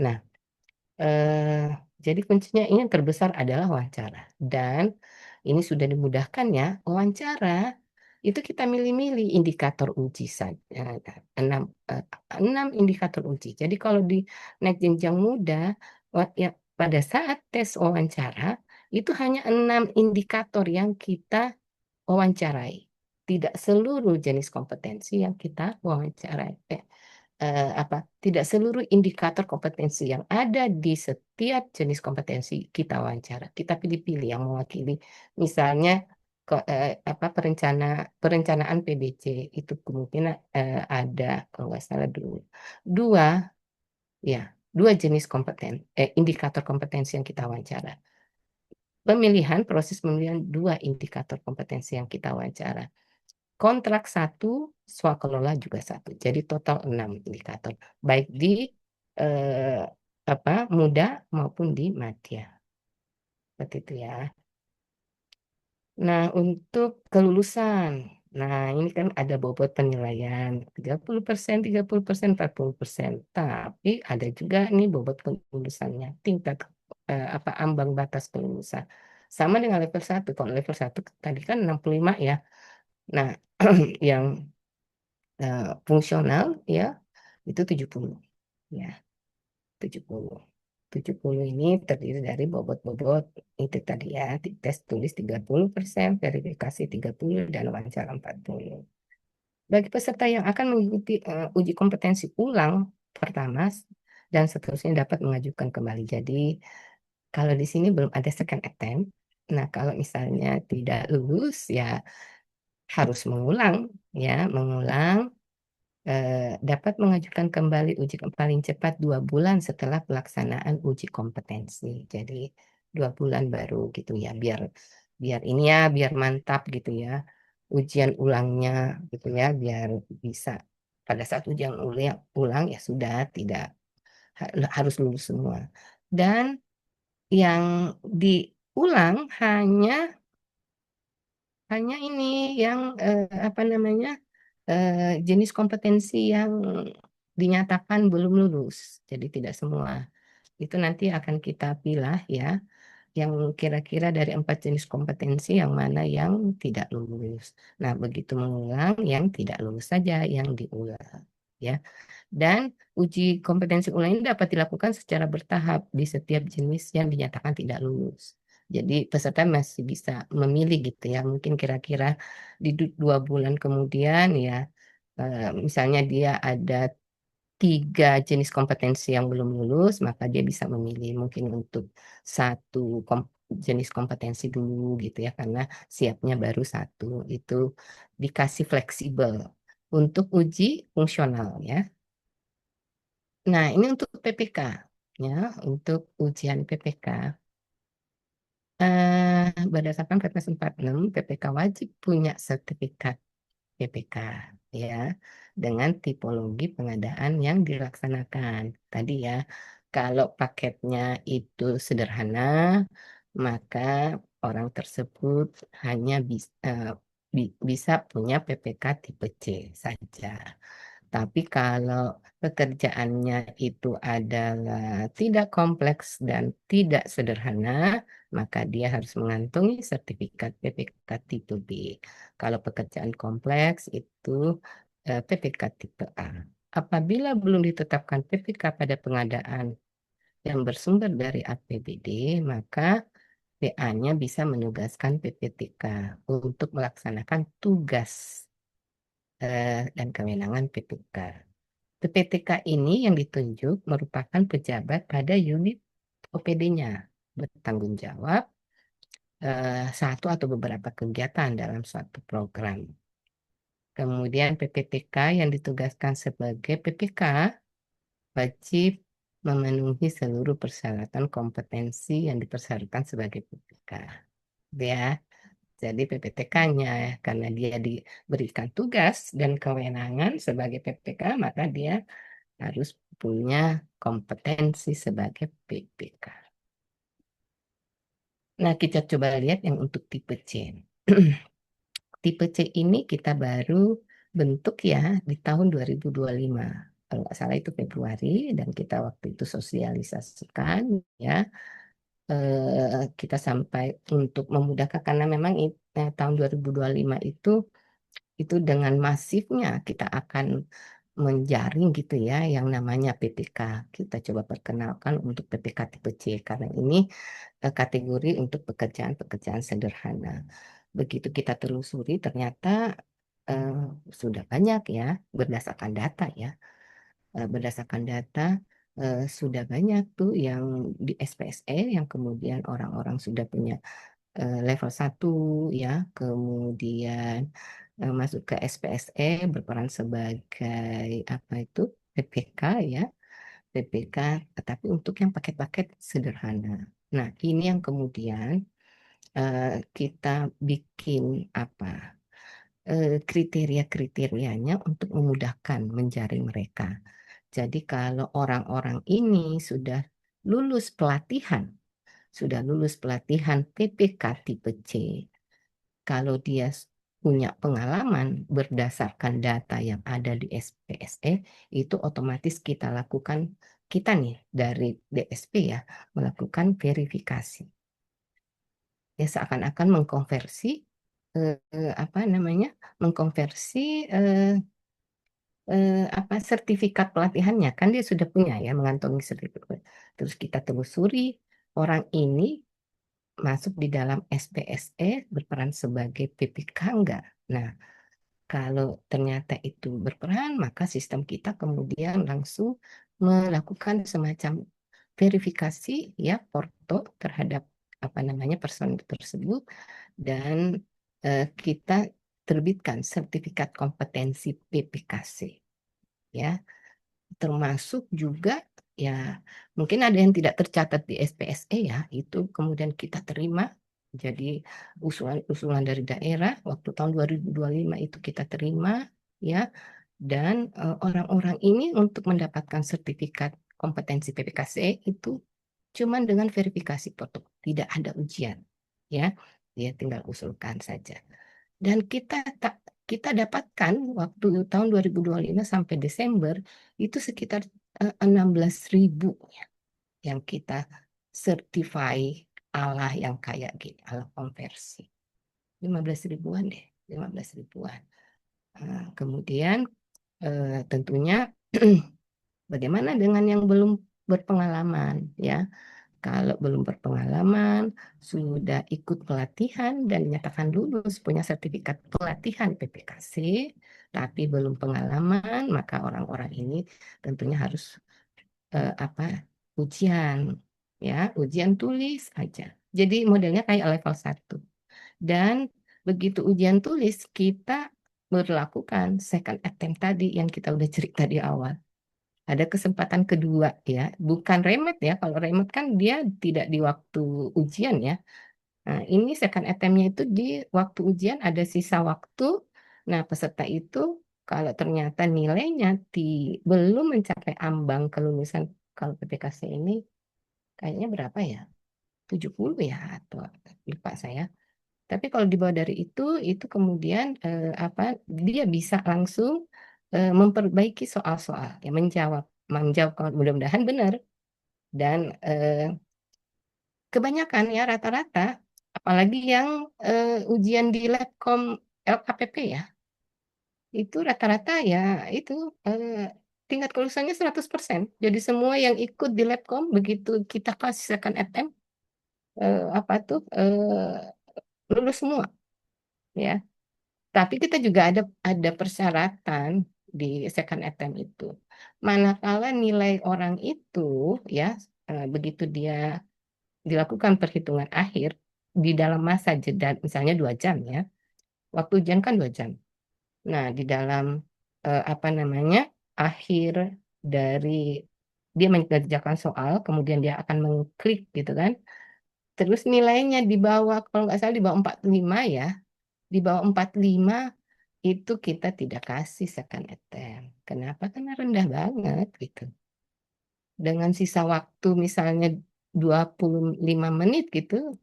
B: Nah, eh, jadi kuncinya ini yang terbesar adalah wawancara. Dan ini sudah dimudahkan ya, wawancara itu kita milih-milih indikator uji saja. Enam, eh, 6 indikator uji. Jadi kalau di naik jenjang muda, ya, pada saat tes wawancara, itu hanya 6 indikator yang kita wawancarai. Tidak seluruh jenis kompetensi yang kita wawancarai. Tidak seluruh indikator kompetensi yang ada di setiap jenis kompetensi kita wawancara. Kita pilih-pilih yang mewakili. Misalnya perencanaan PBJ itu kemungkinan ada kalau nggak salah dua ya dua jenis indikator kompetensi yang kita wawancara. Proses pemilihan 2 indikator kompetensi yang kita wawancara. Kontrak 1, swakelola juga 1. Jadi total 6 indikator. Baik di eh, muda maupun di madya. Seperti itu ya. Nah, untuk kelulusan. Nah, ini kan ada bobot penilaian 30%, 30%, 40%. Tapi ada juga nih bobot kelulusannya, tingkat ambang batas kelulusan. Sama dengan level 1. Kalau level 1 tadi kan 65 ya. Nah, yang fungsional ya itu 70 ya, 70. 70 ini terdiri dari bobot-bobot itu tadi ya, tes tulis 30%, verifikasi 30 dan wawancara 40. Bagi peserta yang akan mengikuti uji kompetensi ulang pertama dan seterusnya dapat mengajukan kembali. Jadi kalau di sini belum ada second attempt. Nah, kalau misalnya tidak lulus ya harus mengulang ya, dapat mengajukan kembali uji paling cepat 2 bulan setelah pelaksanaan uji kompetensi. Jadi 2 bulan baru gitu ya, biar biar ini ya, biar mantap gitu ya, ujian ulangnya gitu ya, biar bisa pada saat ujian ulang ya sudah tidak harus lulus semua. Dan yang diulang hanya ini yang apa namanya jenis kompetensi yang dinyatakan belum lulus. Jadi tidak semua. Itu nanti akan kita pilah ya, yang kira-kira dari 4 jenis kompetensi yang mana yang tidak lulus. Nah, begitu mengulang, yang tidak lulus saja yang diulang. Ya. Dan uji kompetensi ulang ini dapat dilakukan secara bertahap di setiap jenis yang dinyatakan tidak lulus. Jadi peserta masih bisa memilih gitu ya, mungkin kira-kira di 2 bulan kemudian ya, misalnya dia ada 3 jenis kompetensi yang belum lulus, maka dia bisa memilih mungkin untuk satu jenis kompetensi dulu gitu ya, karena siapnya baru satu. Itu dikasih fleksibel untuk uji fungsional ya. Nah, ini untuk PPK ya, untuk ujian PPK. Berdasarkan Perpres 46, PPK wajib punya sertifikat PPK ya, dengan tipologi pengadaan yang dilaksanakan. Tadi ya, kalau paketnya itu sederhana, maka orang tersebut hanya bisa punya PPK tipe C saja. Tapi kalau pekerjaannya itu adalah tidak kompleks dan tidak sederhana, maka dia harus mengantongi sertifikat PPK tipe B. Kalau pekerjaan kompleks itu PPK tipe A. Apabila belum ditetapkan PPK pada pengadaan yang bersumber dari APBD, maka PA-nya bisa menugaskan PPTK untuk melaksanakan tugas dan kewenangan PPK. PPTK ini yang ditunjuk merupakan pejabat pada unit OPD-nya, bertanggung jawab satu atau beberapa kegiatan dalam suatu program. Kemudian PPTK yang ditugaskan sebagai PPK wajib memenuhi seluruh persyaratan kompetensi yang dipersyaratkan sebagai PPK. Ya, Jadi PPTK-nya, karena dia diberikan tugas dan kewenangan sebagai PPK, maka dia harus punya kompetensi sebagai PPK. Nah, kita coba lihat yang untuk tipe C. Tipe C ini kita baru bentuk ya di tahun 2025. Kalau nggak salah itu Februari, dan kita waktu itu sosialisasikan ya. Kita sampai untuk memudahkan karena memang tahun 2025 itu dengan masifnya kita akan menjaring gitu ya yang namanya PPK. Kita coba perkenalkan untuk PPK tipe C karena ini kategori untuk pekerjaan-pekerjaan sederhana. Begitu kita telusuri ternyata eh, sudah banyak ya berdasarkan data ya. Berdasarkan data sudah banyak tuh yang di SPSE yang kemudian orang-orang sudah punya level 1 ya, kemudian masuk ke SPSE berperan sebagai apa itu PPK ya, PPK tapi untuk yang paket-paket sederhana. Nah, ini yang kemudian kita bikin apa kriteria-kriterianya untuk memudahkan menjaring mereka. Jadi kalau orang-orang ini lulus pelatihan, sudah lulus pelatihan PPK tipe C, kalau dia punya pengalaman berdasarkan data yang ada di SPSE, itu otomatis kita lakukan, kita nih dari DSP ya, melakukan verifikasi. Ya seakan-akan mengkonversi apa namanya? Mengkonversi apa sertifikat pelatihannya kan dia sudah punya ya mengantongi sertifikat. Terus kita telusuri orang ini masuk di dalam SPSE berperan sebagai PPK enggak. Nah, kalau ternyata itu berperan, maka sistem kita kemudian langsung melakukan semacam verifikasi ya porto terhadap apa namanya personil tersebut, dan kita terbitkan sertifikat kompetensi PPKC ya, termasuk juga ya mungkin ada yang tidak tercatat di SPSE ya, itu kemudian kita terima jadi usulan dari daerah waktu tahun 2025 itu kita terima ya, dan orang-orang ini untuk mendapatkan sertifikat kompetensi PPKC itu cuman dengan verifikasi foto, tidak ada ujian ya, dia tinggal usulkan saja. Dan kita dapatkan waktu tahun 2025 sampai Desember itu sekitar 16.000 ya, yang kita certify ala yang kayak gini, ala konversi. 15 ribuan deh, 15 ribuan. Kemudian tentunya bagaimana dengan yang belum berpengalaman ya? Kalau belum berpengalaman, sudah ikut pelatihan dan dinyatakan lulus, punya sertifikat pelatihan PPKC, tapi belum pengalaman, maka orang-orang ini tentunya harus apa ujian, ya ujian tulis aja. Jadi modelnya kayak level 1. Dan begitu ujian tulis, kita berlakukan second attempt tadi yang kita udah cerita di awal. Ada kesempatan kedua ya, bukan remet ya. Kalau remet kan dia tidak di waktu ujian ya. Nah, ini second attempt-nya itu di waktu ujian ada sisa waktu. Nah, peserta itu kalau ternyata nilainya belum mencapai ambang kelulusan, kalau PPKC ini kayaknya berapa ya? 70 ya atau lupa saya. Tapi kalau di bawah dari itu kemudian apa dia bisa langsung memperbaiki soal-soal, ya menjawab kalau mudah-mudahan benar, dan kebanyakan ya rata-rata apalagi yang ujian di Labcom LKPP ya, itu rata-rata ya itu eh, tingkat kelulusannya 100%. Jadi semua yang ikut di Labcom begitu kita kasih second attempt apa tuh lulus semua ya. Tapi kita juga ada persyaratan di second attempt itu. Manakala nilai orang itu ya begitu dia dilakukan perhitungan akhir di dalam masa jeda misalnya 2 jam ya. Waktu ujian kan 2 jam. Nah, di dalam apa namanya akhir dari dia mengerjakan soal, kemudian dia akan mengklik gitu kan. Terus nilainya di bawah, kalau nggak salah di bawah 45 ya, di bawah 45 itu kita tidak kasih second attempt. Kenapa? Karena rendah banget gitu. Dengan sisa waktu misalnya 25 menit gitu,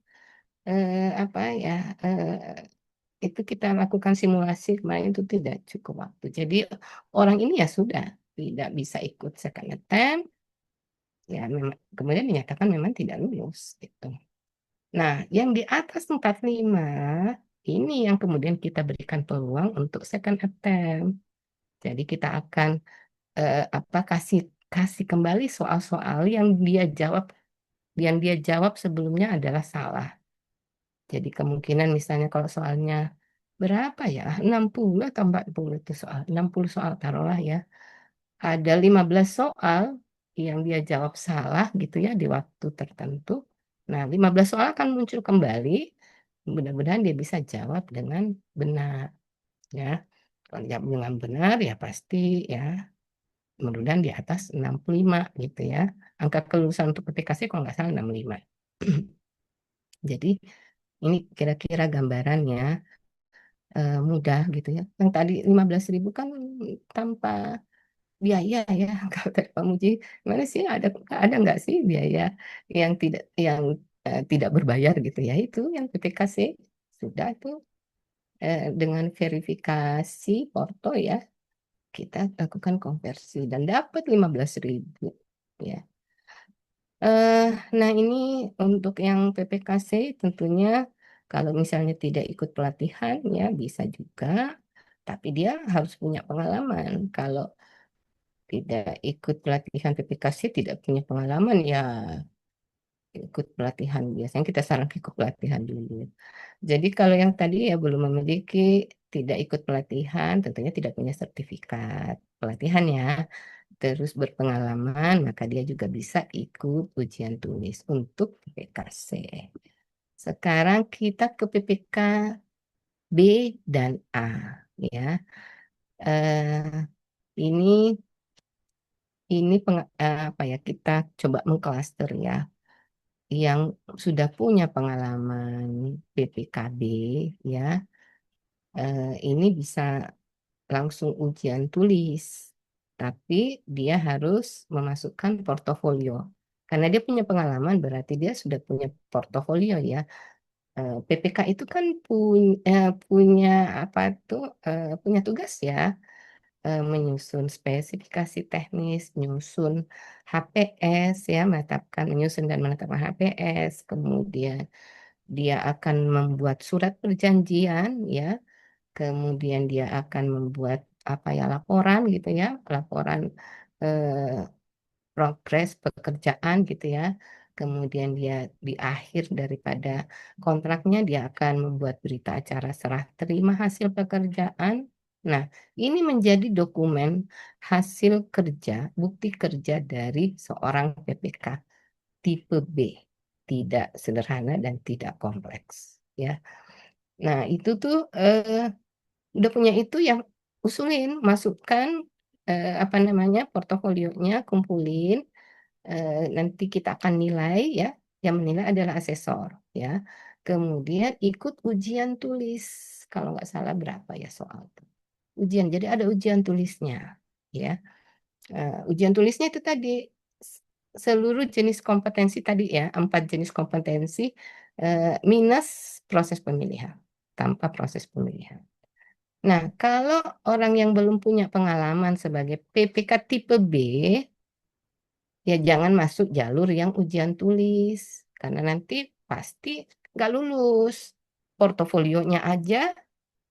B: apa ya, itu kita lakukan simulasi kemarin itu tidak cukup waktu. Jadi orang ini ya sudah tidak bisa ikut second attempt, ya memang, kemudian dinyatakan memang tidak lulus gitu. Nah, yang di atas 45 ini yang kemudian kita berikan peluang untuk second attempt. Jadi kita akan apa kasih kasih kembali soal-soal yang dia jawab sebelumnya adalah salah. Jadi kemungkinan misalnya kalau soalnya berapa ya? 60 atau 40 itu soal. 60 soal taruhlah ya. Ada 15 soal yang dia jawab salah gitu ya di waktu tertentu. Nah, 15 soal akan muncul kembali. Mudah-mudahan dia bisa jawab dengan benar ya. Kalau jawab dengan benar ya pasti ya mudah-mudahan di atas 65 gitu ya. Angka kelulusan untuk PPKC kalau nggak salah 65. Jadi ini kira-kira gambarannya mudah gitu ya. Yang tadi 15.000 kan tanpa biaya ya. Kalau dari Pak Muji, gimana sih ada nggak sih biaya yang tidak berbayar gitu ya? Itu yang PPKC sudah tuh dengan verifikasi Porto ya kita lakukan konversi dan dapat 15.000 ya. Eh, nah ini untuk yang PPKC tentunya kalau misalnya tidak ikut pelatihan ya bisa juga, tapi dia harus punya pengalaman. Kalau tidak ikut pelatihan PPKC, tidak punya pengalaman ya ikut pelatihan. Biasanya kita sarankan ikut pelatihan dulu. Jadi kalau yang tadi ya belum memiliki, tidak ikut pelatihan, tentunya tidak punya sertifikat pelatihan ya, terus berpengalaman, maka dia juga bisa ikut ujian tulis untuk PPKC. Sekarang kita ke PPK B dan A ya. Eh, ini apa ya, kita coba mengklaster ya. Yang sudah punya pengalaman PPKB ya, ini bisa langsung ujian tulis, tapi dia harus memasukkan portofolio. Karena dia punya pengalaman, berarti dia sudah punya portofolio ya. PPK itu kan punya apa tuh, punya tugas ya, menyusun spesifikasi teknis, menyusun HPS ya, menyusun dan menetapkan HPS, kemudian dia akan membuat surat perjanjian ya, kemudian dia akan membuat apa ya laporan gitu ya, laporan eh, progres pekerjaan gitu ya. Kemudian dia di akhir daripada kontraknya dia akan membuat berita acara serah terima hasil pekerjaan. Nah, ini menjadi dokumen hasil kerja, bukti kerja dari seorang PPK tipe B. Tidak sederhana dan tidak kompleks ya. Nah, itu tuh udah punya itu yang usulin, masukkan apa namanya portofolionya, kumpulin, nanti kita akan nilai ya, yang menilai adalah asesor ya. Kemudian ikut ujian tulis, kalau nggak salah berapa ya soal tuh. Ujian, jadi ada ujian tulisnya ya. Ujian tulisnya itu tadi seluruh jenis kompetensi tadi ya, 4 jenis kompetensi minus proses pemilihan, tanpa proses pemilihan. Nah, kalau orang yang belum punya pengalaman sebagai PPK tipe B, ya jangan masuk jalur yang ujian tulis, karena nanti pasti nggak lulus. Portofolionya aja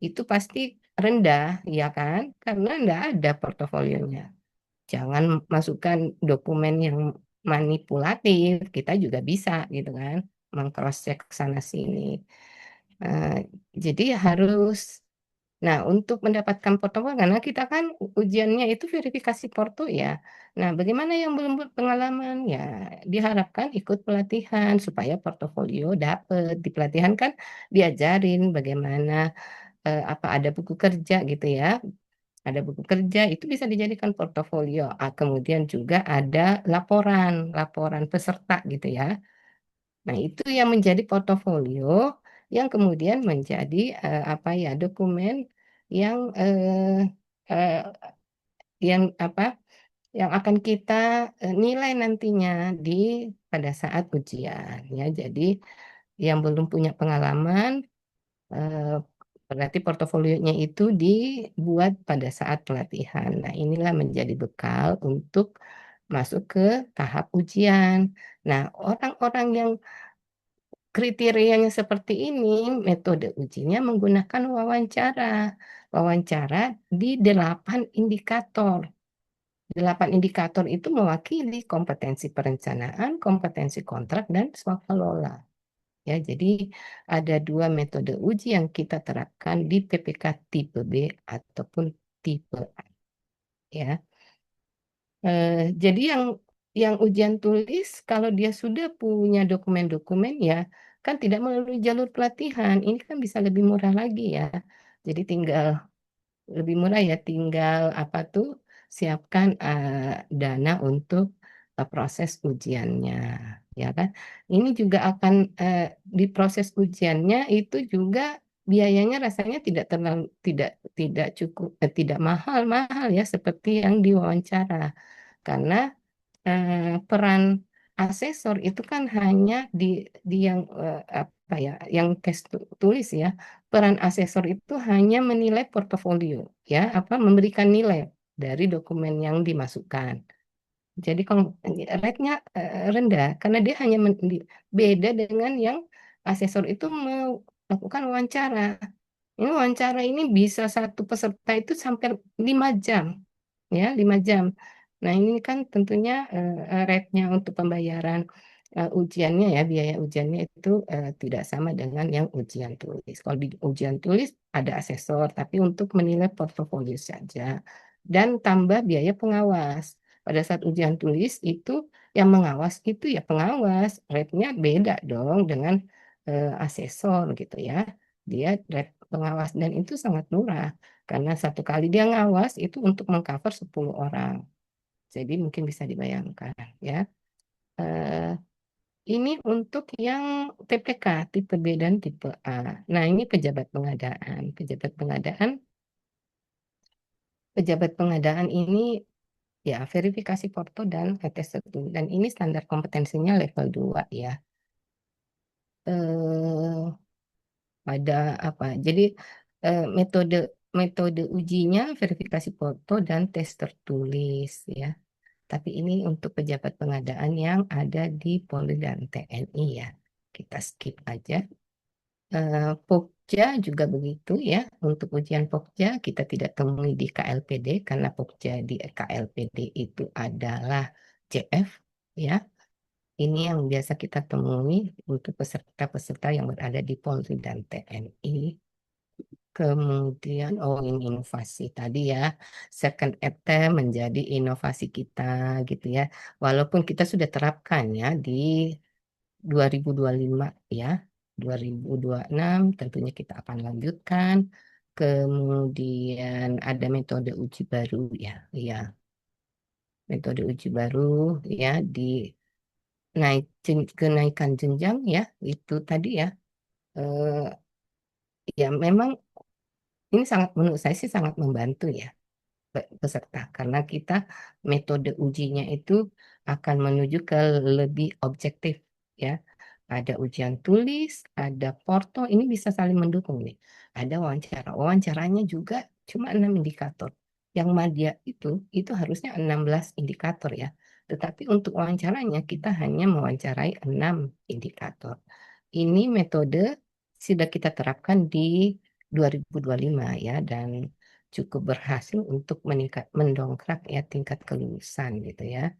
B: itu pasti rendah, ya kan? Karena nggak ada portofolionya. Jangan masukkan dokumen yang manipulatif, kita juga bisa gitu kan, mengcross check sana sini. Eh, jadi harus. Nah, untuk mendapatkan portofolio, karena kita kan ujiannya itu verifikasi porto ya. Nah, bagaimana yang belum berpengalaman? Ya, diharapkan ikut pelatihan supaya portofolio dapat. Di pelatihan kan diajarin bagaimana apa ada buku kerja gitu ya. Ada buku kerja itu bisa dijadikan portofolio. Ah, kemudian juga ada laporan, laporan peserta gitu ya. Nah, itu yang menjadi portofolio yang kemudian menjadi apa ya dokumen yang eh, yang apa yang akan kita nilai nantinya di pada saat ujian ya. Jadi yang belum punya pengalaman eh, berarti portofolionya itu dibuat pada saat pelatihan. Nah, inilah menjadi bekal untuk masuk ke tahap ujian. Nah, orang-orang yang kriterianya seperti ini, metode ujinya menggunakan wawancara. Wawancara di 8 indikator. 8 indikator itu mewakili kompetensi perencanaan, kompetensi kontrak, dan swakalola. Ya, jadi ada 2 metode uji yang kita terapkan di PPK tipe B ataupun tipe A. Ya. Jadi yang ujian tulis kalau dia sudah punya dokumen-dokumen ya kan tidak melalui jalur pelatihan. Ini kan bisa lebih murah lagi ya. Jadi tinggal lebih murah ya, tinggal apa tuh siapkan dana untuk proses ujiannya, ya kan? Ini juga akan di proses ujiannya itu juga biayanya rasanya tidak terlalu tidak cukup tidak mahal-mahal ya seperti yang diwawancara karena peran asesor itu kan hanya di yang apa ya, yang tes tulis ya. Peran asesor itu hanya menilai portofolio, ya, apa memberikan nilai dari dokumen yang dimasukkan. Jadi kalau rate-nya rendah karena dia hanya beda dengan yang asesor itu melakukan wawancara. Ini wawancara ini bisa satu peserta itu sampai 5 jam ya 5 jam. Nah ini kan tentunya rate-nya untuk pembayaran ujiannya ya biaya ujiannya itu tidak sama dengan yang ujian tulis. Kalau di ujian tulis ada asesor tapi untuk menilai portofolio saja dan tambah biaya pengawas. Pada saat ujian tulis itu yang mengawas itu ya pengawas, rate-nya beda dong dengan asesor gitu ya. Dia rate pengawas dan itu sangat murah. Karena satu kali dia ngawas itu untuk mengcover 10 orang. Jadi mungkin bisa dibayangkan ya. Eh, ini untuk yang TPK tipe B dan tipe A. Nah, ini pejabat pengadaan. Pejabat pengadaan ini ya verifikasi foto dan tes tertentu. Dan ini standar kompetensinya level 2 ya. Eh, ada apa? Jadi metode metode ujinya verifikasi foto dan tes tertulis ya. Tapi ini untuk pejabat pengadaan yang ada di Polri dan TNI ya. Kita skip aja. Pokja juga begitu ya. Untuk ujian Pokja kita tidak temui di KLPD karena Pokja di KLPD itu adalah CF ya. Ini yang biasa kita temui untuk peserta-peserta yang berada di Polri dan TNI. Kemudian, oh ini inovasi tadi ya, second attempt menjadi inovasi kita gitu ya. Walaupun kita sudah terapkan ya di 2025 ya, 2026 tentunya kita akan lanjutkan. Kemudian ada metode uji baru ya, ya metode uji baru ya di kenaikan jenjang ya itu tadi ya. Eh, ya memang ini sangat menurut saya sih sangat membantu ya peserta karena kita metode ujinya itu akan menuju ke lebih objektif ya. Ada ujian tulis, ada porto, ini bisa saling mendukung nih. Ada wawancara. Wawancaranya juga cuma 6 indikator. Yang madya itu harusnya 16 indikator ya. Tetapi untuk wawancaranya kita hanya mewawancarai 6 indikator. Ini metode sudah kita terapkan di 2025 ya dan cukup berhasil untuk mendongkrak ya tingkat kelulusan gitu ya.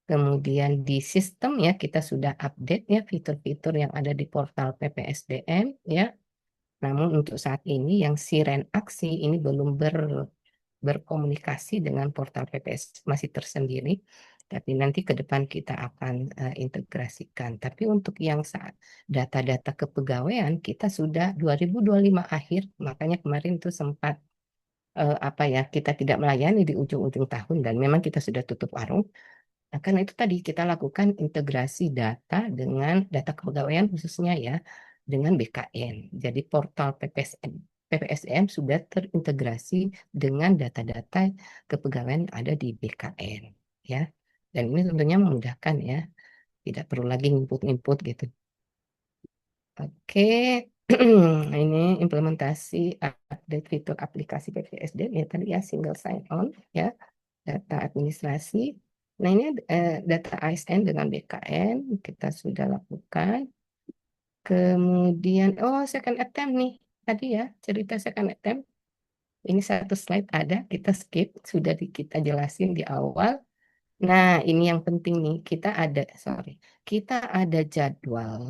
B: Kemudian di sistem ya kita sudah update ya fitur-fitur yang ada di portal PPSDM ya. Namun untuk saat ini yang Siren Aksi ini belum berkomunikasi dengan portal PPS masih tersendiri. Tapi nanti ke depan kita akan integrasikan. Tapi untuk yang saat data-data kepegawaian kita sudah 2025 akhir, makanya kemarin tuh sempat apa ya kita tidak melayani di ujung-ujung tahun dan memang kita sudah tutup warung Nah, karena itu tadi kita lakukan integrasi data dengan data kepegawaian khususnya ya dengan BKN. Jadi portal PPSDM sudah terintegrasi dengan data-data kepegawaian yang ada di BKN ya. Dan ini tentunya memudahkan ya, tidak perlu lagi input-input gitu. Oke, ini implementasi update fitur aplikasi PPSDM ya tadi ya single sign on ya data administrasi. Nah, ini data ASN dengan BKN kita sudah lakukan. Kemudian, oh second attempt nih. Tadi ya, cerita second attempt. Ini satu slide ada, kita skip. Sudah kita jelasin di awal. Nah, ini yang penting nih. Kita ada jadwal.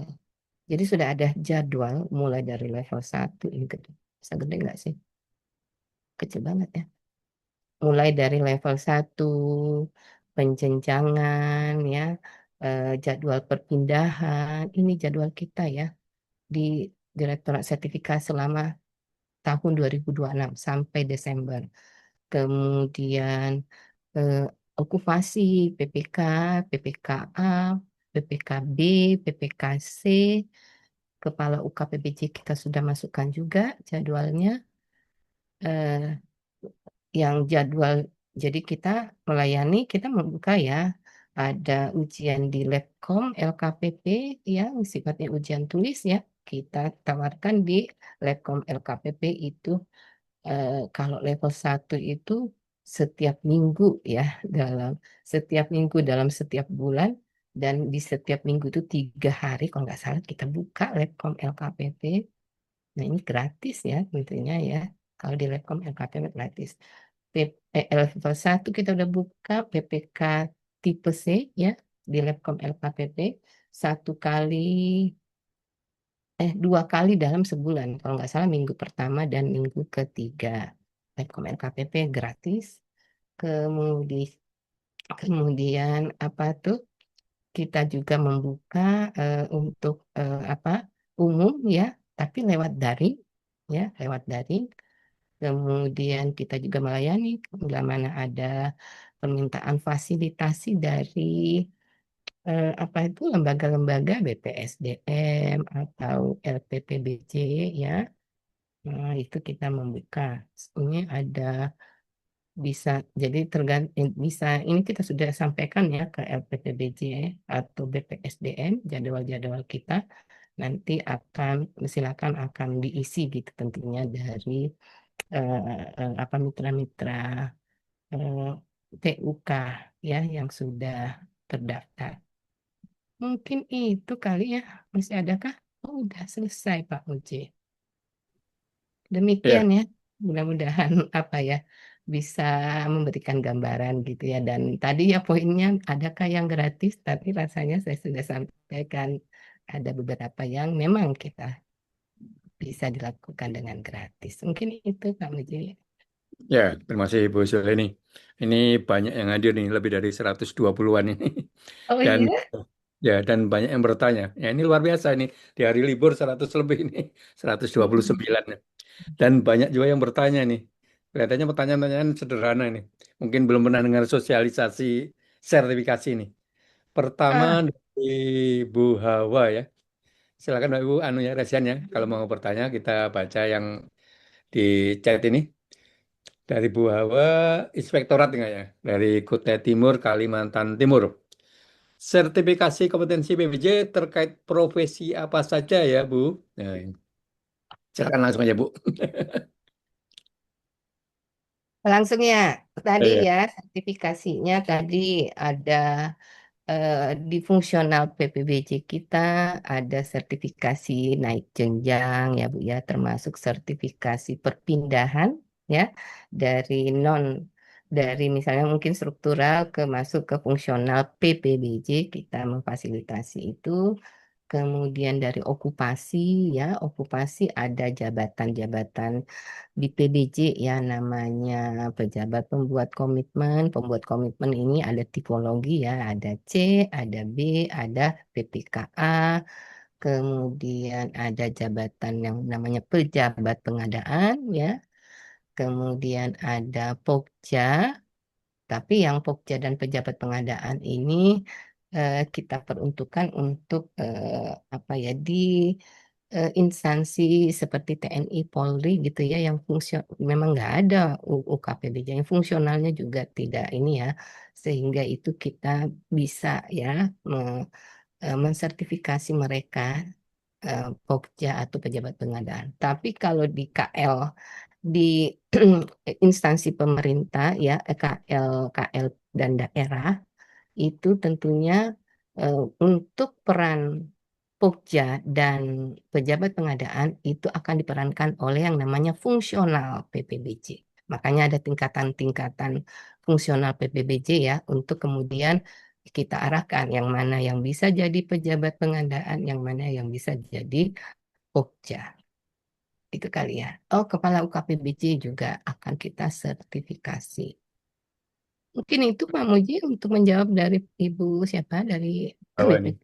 B: Jadi sudah ada jadwal mulai dari level 1. Ini gede. Bisa gede nggak sih? Kecil banget ya. Mulai dari level 1 penjenjangan ya, jadwal perpindahan, ini jadwal kita ya di Direktorat Sertifikasi selama tahun 2026 sampai Desember. Kemudian eh, okupasi PPK, PPKA, PPKB, PPKC, Kepala UKPBJ kita sudah masukkan juga jadwalnya. Eh, yang jadwal. Jadi kita melayani, kita membuka ya, ada ujian di Labcom LKPP yang sifatnya ujian tulis ya. Kita tawarkan di Labcom LKPP itu kalau level 1 itu setiap minggu ya, dalam setiap minggu dalam setiap bulan dan di setiap minggu itu 3 hari kalau nggak salah kita buka Labcom LKPP. Nah, ini gratis ya tentunya ya. Kalau di Labcom LKPP gratis. Level 1 kita udah buka PPK tipe C ya di Labcom LKPP 1 kali 2 kali dalam sebulan. Kalau nggak salah minggu pertama dan minggu ketiga. Labcom LKPP gratis. Kemudian kemudian apa tuh? Kita juga membuka untuk apa umum ya, tapi lewat daring ya, lewat daring. Kemudian kita juga melayani bila mana ada permintaan fasilitasi dari apa itu lembaga-lembaga BPSDM atau LPPBJ ya. Nah, itu kita membuka. Ini ada bisa jadi tergantung bisa ini kita sudah sampaikan ya ke LPPBJ atau BPSDM jadwal-jadwal kita nanti akan silakan akan diisi gitu tentunya dari apa mitra-mitra eh, TUK ya yang sudah terdaftar. Mungkin itu kali ya. Masih adakah? Oh, udah selesai Pak Uji. Demikian
A: Ya,
B: ya. Mudah-mudahan apa ya bisa memberikan gambaran gitu ya. Dan tadi ya poinnya adakah yang gratis? Tapi rasanya saya sudah sampaikan ada beberapa yang memang kita bisa dilakukan dengan gratis. Mungkin itu Pak Muji.
A: ya, terima kasih Bu Zuleni. Ini banyak yang hadir nih, lebih dari 120-an ini.
B: Oh
A: Dan
B: iya?
A: ya, dan banyak yang bertanya. Ya, ini luar biasa ini. Di hari libur 100 lebih ini, 129. Dan banyak juga yang bertanya nih. Kelihatannya pertanyaan-pertanyaan sederhana ini. Mungkin belum pernah dengar sosialisasi sertifikasi ini. Pertama
B: Ah,
A: dari Bu Hawa ya. Silakan Mbak Ibu anu ya resian ya. Kalau mau bertanya kita baca yang di chat ini. Dari Bu Hawa, Inspektorat enggak ya? Dari Kutai Timur, Kalimantan Timur. Sertifikasi kompetensi PBJ terkait profesi apa saja ya, Bu? Nah, silakan langsung aja, Bu.
B: langsung ya. Tadi
A: Iya.
B: ya sertifikasinya tadi ada eh, di fungsional PPBJ kita ada sertifikasi naik jenjang ya Bu ya, termasuk sertifikasi perpindahan ya dari non dari misalnya mungkin struktural ke masuk ke fungsional PPBJ kita memfasilitasi itu. Kemudian dari okupasi ya, okupasi ada jabatan-jabatan di PBJ ya namanya pejabat pembuat komitmen. Pembuat komitmen ini ada tipologi ya, ada C, ada B, ada PPKA, kemudian ada jabatan yang namanya pejabat pengadaan ya, kemudian ada Pokja, Tapi yang Pokja dan pejabat pengadaan ini kita peruntukkan untuk apa ya di instansi seperti TNI, Polri gitu ya yang fungsi memang nggak ada UKPBJ yang fungsionalnya juga tidak ini ya sehingga itu kita bisa ya mensertifikasi mereka Pokja atau pejabat pengadaan. Tapi kalau di KL di instansi pemerintah ya KL dan daerah itu tentunya untuk peran Pokja dan pejabat pengadaan itu akan diperankan oleh yang namanya fungsional PPBJ. Makanya ada tingkatan-tingkatan fungsional PPBJ ya untuk kemudian kita arahkan yang mana yang bisa jadi pejabat pengadaan, yang mana yang bisa jadi Pokja. Itu kali ya. Oh, kepala UKPBJ juga akan kita sertifikasi. Mungkin itu Pak Muji untuk menjawab dari Ibu siapa? Dari
A: Bahwa ini.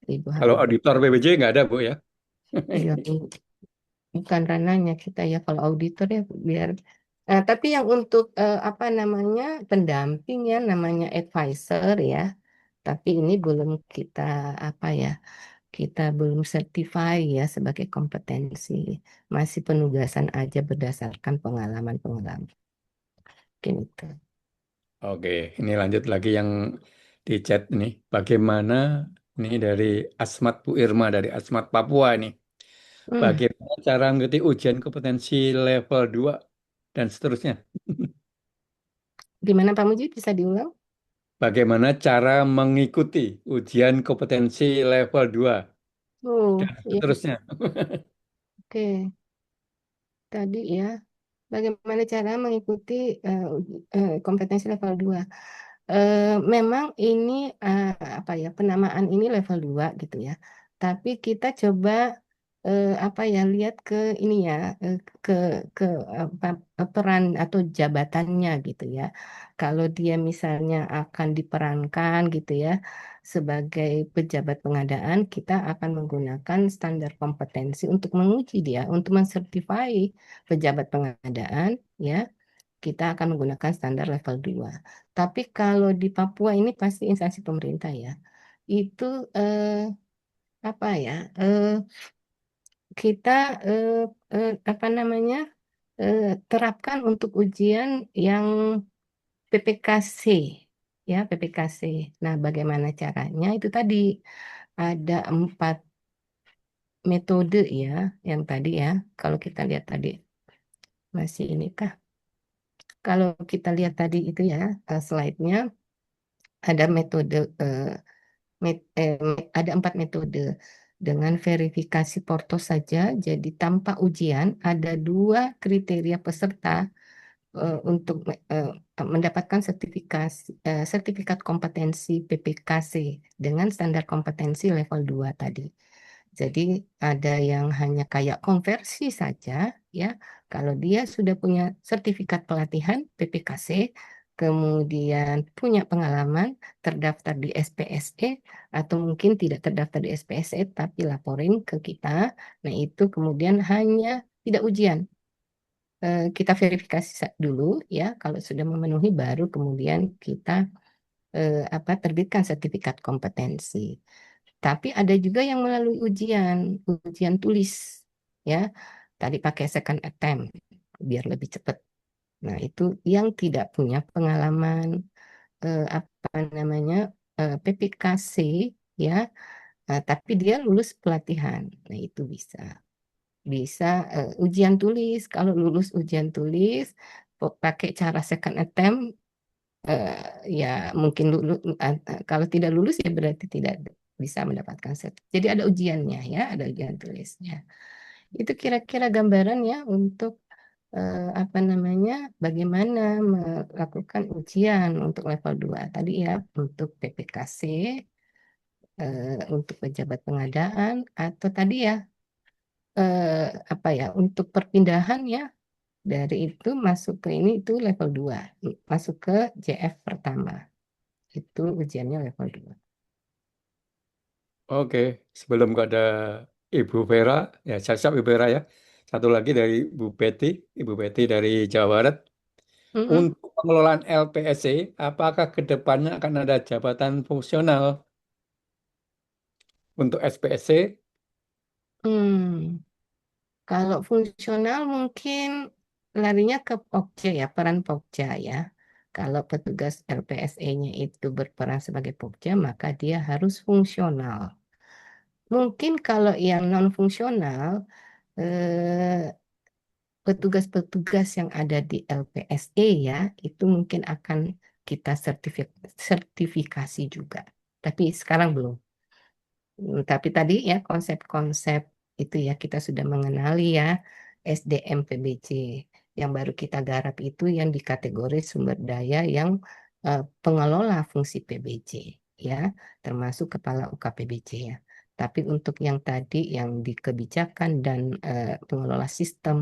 B: Ibu
A: Kalau
B: Hana.
A: auditor BPJ nggak ada, Bu ya?
B: Iya, bukan ranahnya kita ya kalau auditor ya biar. Nah, tapi yang untuk apa namanya pendamping ya namanya advisor ya. Tapi ini belum kita apa ya kita belum certify ya sebagai kompetensi. Masih penugasan aja berdasarkan pengalaman-pengalaman. Mungkin itu.
A: Oke, ini lanjut lagi yang di chat ini. Bagaimana ini dari Asmat Bu Irma dari Asmat Papua ini.
B: Hmm,
A: Bagaimana cara mengikuti ujian kompetensi level 2 dan seterusnya?
B: gimana Pak Muji bisa diulang?
A: Bagaimana cara mengikuti ujian kompetensi level 2
B: Oh,
A: dan
B: ya,
A: seterusnya?
B: oke. Tadi ya, bagaimana cara mengikuti kompetensi level 2? Memang ini apa ya, penamaan ini level 2 gitu ya. Tapi kita coba apa ya, lihat ke ini ya, ke ke apa, peran atau jabatannya gitu ya. Kalau dia misalnya akan diperankan gitu ya sebagai pejabat pengadaan, kita akan menggunakan standar kompetensi untuk menguji dia, untuk mensertifai pejabat pengadaan ya kita akan menggunakan standar level 2. Tapi kalau di Papua ini pasti instansi pemerintah ya. Itu apa ya? Kita apa namanya? Terapkan untuk ujian yang PPKC ya, PPKC. Nah, bagaimana caranya? Itu tadi ada 4 metode ya, yang tadi ya. Kalau kita lihat tadi masih ini kah? Kalau kita lihat tadi itu ya slide-nya ada metode ada 4 metode dengan verifikasi porto saja. Jadi tanpa ujian ada 2 kriteria peserta untuk mendapatkan sertifikat kompetensi PPKC dengan standar kompetensi level 2 tadi. Jadi ada yang hanya kayak konversi saja ya. Kalau dia sudah punya sertifikat pelatihan PPKC, kemudian punya pengalaman terdaftar di SPSE atau mungkin tidak terdaftar di SPSE tapi laporin ke kita. Nah, itu kemudian hanya tidak ujian. Kita verifikasi dulu ya, kalau sudah memenuhi baru kemudian kita apa terbitkan sertifikat kompetensi. Tapi ada juga yang melalui ujian tulis ya. Tadi pakai second attempt biar lebih cepat. Nah, itu yang tidak punya pengalaman apa namanya PPKC ya, tapi dia lulus pelatihan. Nah, itu bisa. Bisa ujian tulis. Kalau lulus ujian tulis pakai cara second attempt eh, ya mungkin lulus kalau tidak lulus ya berarti tidak bisa mendapatkan set. Jadi ada ujiannya ya, ada ujian tulisnya. Itu kira-kira gambaran ya untuk apa namanya bagaimana melakukan ujian untuk level 2 tadi ya untuk PPKC untuk pejabat pengadaan atau tadi ya apa ya untuk perpindahan ya dari itu masuk ke ini itu level 2 masuk ke JF pertama. Itu ujiannya level 2.
A: Oke, sebelum ada Ibu Vera, ya siap Ibu Vera ya. Satu lagi dari Bu Betty, Ibu Betty dari Jawa Barat.
B: Mm-mm.
A: pengelolaan LPSC, apakah ke depannya akan ada jabatan fungsional untuk SPSC?
B: Hmm, kalau fungsional mungkin larinya ke Pokja ya, peran Pokja ya. Kalau petugas LPSE-nya itu berperan sebagai Pokja, maka dia harus fungsional. Mungkin kalau yang non-fungsional, eh, petugas-petugas yang ada di LPSE ya, itu mungkin akan kita sertifikasi juga. Tapi sekarang belum. Tapi tadi ya konsep-konsep itu ya kita sudah mengenali ya SDM PBC. Yang baru kita garap itu yang di kategori sumber daya yang pengelola fungsi PBC ya, termasuk kepala UKPBC ya. Tapi untuk yang tadi yang di kebijakan dan pengelola sistem,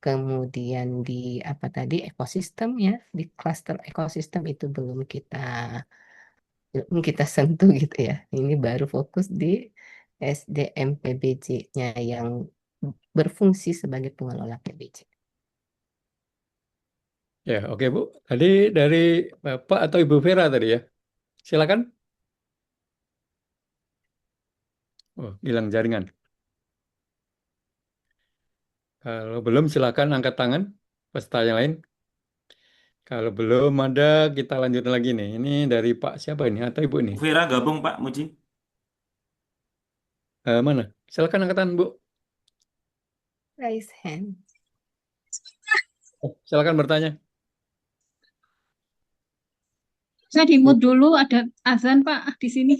B: kemudian di apa tadi ekosistem ya, di klaster ekosistem itu belum kita sentuh gitu ya. Ini baru fokus di SDM PBC-nya yang berfungsi sebagai pengelola PBC.
A: Ya, oke Bu. Tadi dari Bapak atau Ibu Vera tadi ya. Silakan. Oh, hilang jaringan. Kalau belum, silakan angkat tangan. Peserta yang lain. Kalau belum ada, kita lanjut lagi nih. Ini dari Pak siapa ini atau Ibu ini?
C: Bu Vera gabung Pak Muji.
A: Mana? Silakan angkat tangan Bu.
B: Raise hand.
A: Oh, silakan bertanya.
D: Saya di
A: Bu.
D: mute dulu, ada azan Pak di sini.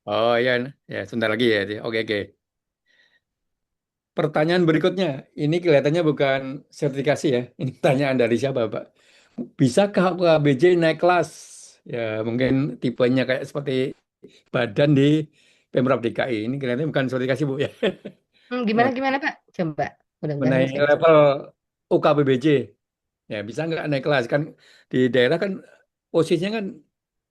A: Oh iya, ya sebentar lagi ya. Oke, oke. Pertanyaan berikutnya, ini kelihatannya bukan sertifikasi ya. Ini pertanyaan dari siapa, Pak? Bisakah UKBJ naik kelas? Ya, mungkin tipenya kayak seperti badan di Pemprov DKI. Ini kelihatannya bukan sertifikasi, Bu ya.
B: Gimana
A: Oke.
B: gimana Pak? Coba. Mudah-mudahan
A: Mengenai
B: saya bisa.
A: level UKBBJ. Ya, bisa nggak naik kelas? Kan di daerah kan posisinya kan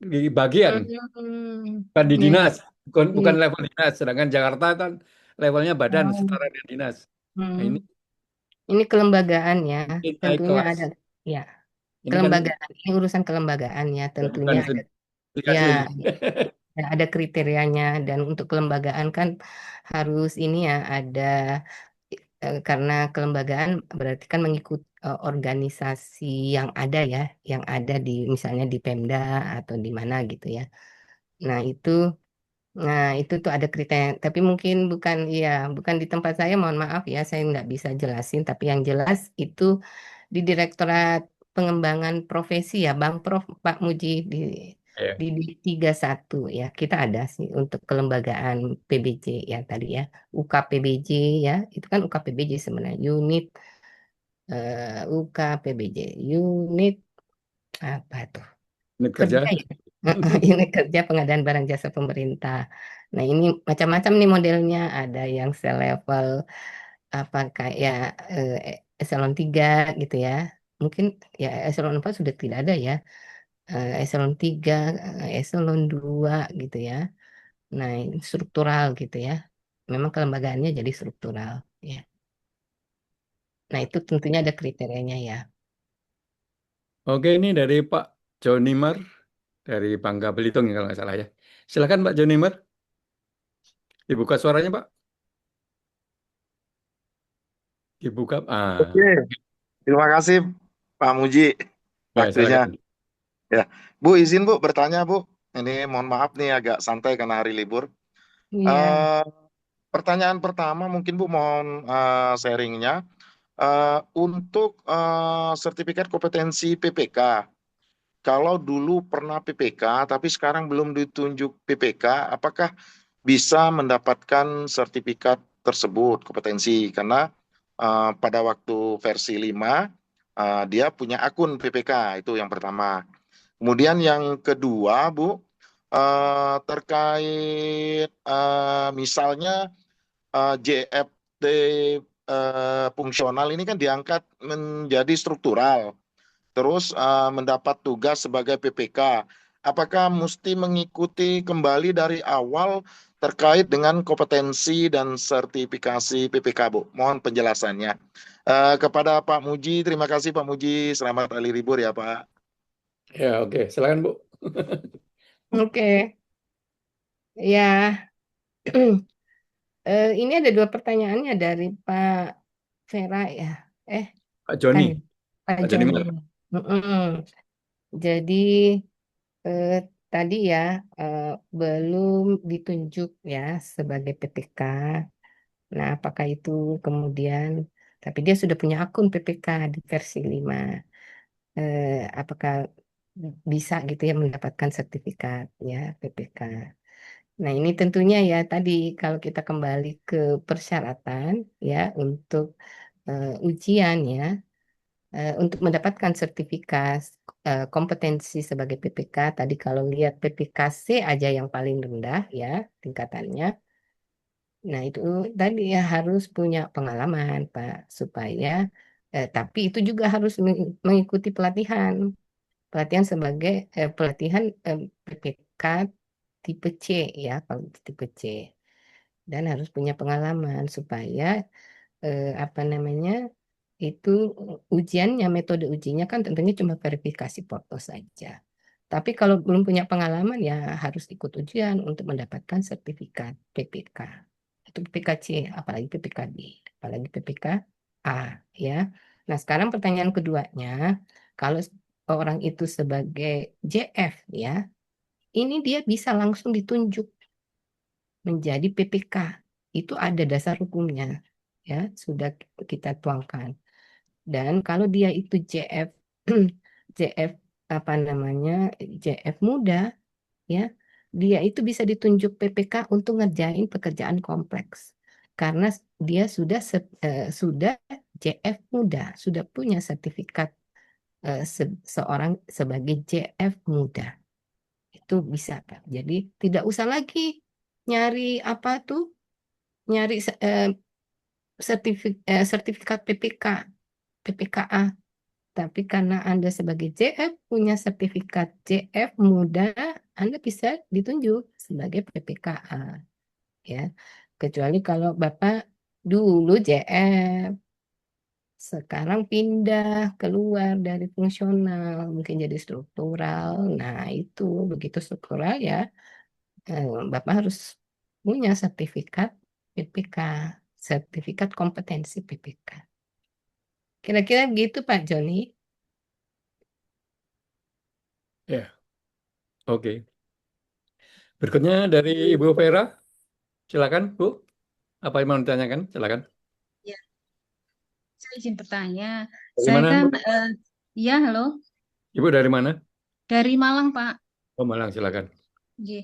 A: di bagian,
B: Hmm,
A: bukan di
B: iya,
A: dinas. Bukan
B: iya.
A: level dinas. Sedangkan Jakarta kan levelnya badan
B: Oh,
A: setara dengan dinas.
B: hmm.
A: Nah, ini
B: Ini kelembagaan ya.
A: mungkin naik
B: Tentunya
A: kelas.
B: ada ya
A: Ini kan
B: kelembagaan. Ini urusan kelembagaan ya.
A: ya, bukan
B: Tentunya ada ya
A: sertifikasi ini.
B: ada kriterianya dan untuk kelembagaan kan harus ini ya ada karena kelembagaan berarti kan mengikut organisasi yang ada ya, yang ada di misalnya di Pemda atau di mana gitu ya. Nah, itu tuh ada kriteria, tapi mungkin bukan di tempat saya, mohon maaf ya, saya nggak bisa jelasin, tapi yang jelas itu di Direktorat Pengembangan Profesi ya, Bang Prof Pak Muji
A: Ya.
B: di 31 ya, kita ada sih untuk kelembagaan PBJ ya tadi ya, UKPBJ ya, itu kan UKPBJ sebenarnya, UKPBJ, unit apa tuh?
A: Unit
B: Kerja
A: kerja.
B: ya. Ini kerja pengadaan barang jasa pemerintah. Nah, ini macam-macam nih modelnya. Ada yang selevel apa kayak eselon 3 gitu ya. Mungkin ya eselon 4 sudah tidak ada ya. Eselon 3, eselon 2 gitu ya. Nah, ini struktural gitu ya. Memang kelembagaannya jadi struktural ya. Nah, itu tentunya ada kriterianya ya.
A: Oke, ini dari Pak Jonimar dari Bangka Belitung ya, kalau nggak salah ya. Silakan Pak Jonimar, dibuka suaranya Pak. Dibuka.
E: Oke,
A: Ah,
E: terima kasih Pak Muji
A: ya
E: waktunya.
A: silakan.
E: Ya, Bu izin Bu bertanya Bu. Ini mohon maaf nih agak santai karena hari libur.
B: Iya.
E: Eh, Pertanyaan pertama mungkin Bu mohon sharingnya untuk sertifikat kompetensi PPK. Kalau dulu pernah PPK tapi sekarang belum ditunjuk PPK, apakah bisa mendapatkan sertifikat tersebut kompetensi? Karena pada waktu versi 5 dia punya akun PPK, itu yang pertama. Kemudian yang kedua, Bu, terkait misalnya JFT fungsional ini kan diangkat menjadi struktural, terus mendapat tugas sebagai PPK. Apakah mesti mengikuti kembali dari awal terkait dengan kompetensi dan sertifikasi PPK, Bu? Mohon penjelasannya. Kepada Pak Muji, terima kasih Pak Muji. Selamat hari libur ya Pak.
A: Ya, oke. Silakan, Bu.
B: Oke, ya. Ini ada dua pertanyaannya dari Pak Vera ya.
A: Pak
B: Kan
A: Joni.
B: Pak
A: Pak Joni
B: Joni.
A: mana?
B: Mm-mm. Jadi eh, tadi ya belum ditunjuk ya sebagai PPK. Nah, apakah itu kemudian, tapi dia sudah punya akun PPK di versi 5. Apakah bisa gitu ya mendapatkan sertifikat ya PPK. Nah, ini tentunya ya tadi kalau kita kembali ke persyaratan ya untuk ujian ya untuk mendapatkan sertifikat kompetensi sebagai PPK tadi kalau lihat PPKC aja yang paling rendah ya tingkatannya. Nah, itu tadi ya harus punya pengalaman, Pak, supaya tapi itu juga harus mengikuti pelatihan. Pelatihan sebagai pelatihan PPK tipe C ya, kalau tipe C. Dan harus punya pengalaman supaya apa namanya itu ujiannya, metode ujinya kan tentunya cuma verifikasi foto saja. Tapi kalau belum punya pengalaman ya harus ikut ujian untuk mendapatkan sertifikat PPK. Itu PPKC, apalagi PPKB, apalagi PPKA ya. Nah, sekarang pertanyaan keduanya, kalau orang itu sebagai JF ya, ini dia bisa langsung ditunjuk menjadi PPK. Itu ada dasar hukumnya ya, sudah kita tuangkan. Dan kalau dia itu JF JF apa namanya JF muda ya, dia itu bisa ditunjuk PPK untuk ngerjain pekerjaan kompleks karena dia sudah JF muda, sudah punya sertifikat seorang sebagai JF muda. Itu bisa, Pak. Jadi tidak usah lagi nyari apa tuh, nyari sertifikat PPK, PPKA. Tapi karena Anda sebagai JF punya sertifikat JF muda, Anda bisa ditunjuk sebagai PPKA ya. Kecuali kalau Bapak dulu JF, sekarang pindah keluar dari fungsional, mungkin jadi struktural. Nah, itu begitu struktural ya, Bapak harus punya sertifikat PPK, sertifikat kompetensi PPK. Kira-kira begitu Pak Joni.
A: Ya, oke. Berikutnya dari Ibu Vera. Silakan, Bu. Apa yang mau ditanyakan? Silakan.
D: Ya, saya izin bertanya.
A: Dari
D: Saya
A: mana,
D: kan,
A: Bu?
D: ya halo,
A: Ibu dari mana?
D: dari Malang, Pak.
A: Oh, Malang, silakan.
D: Oke.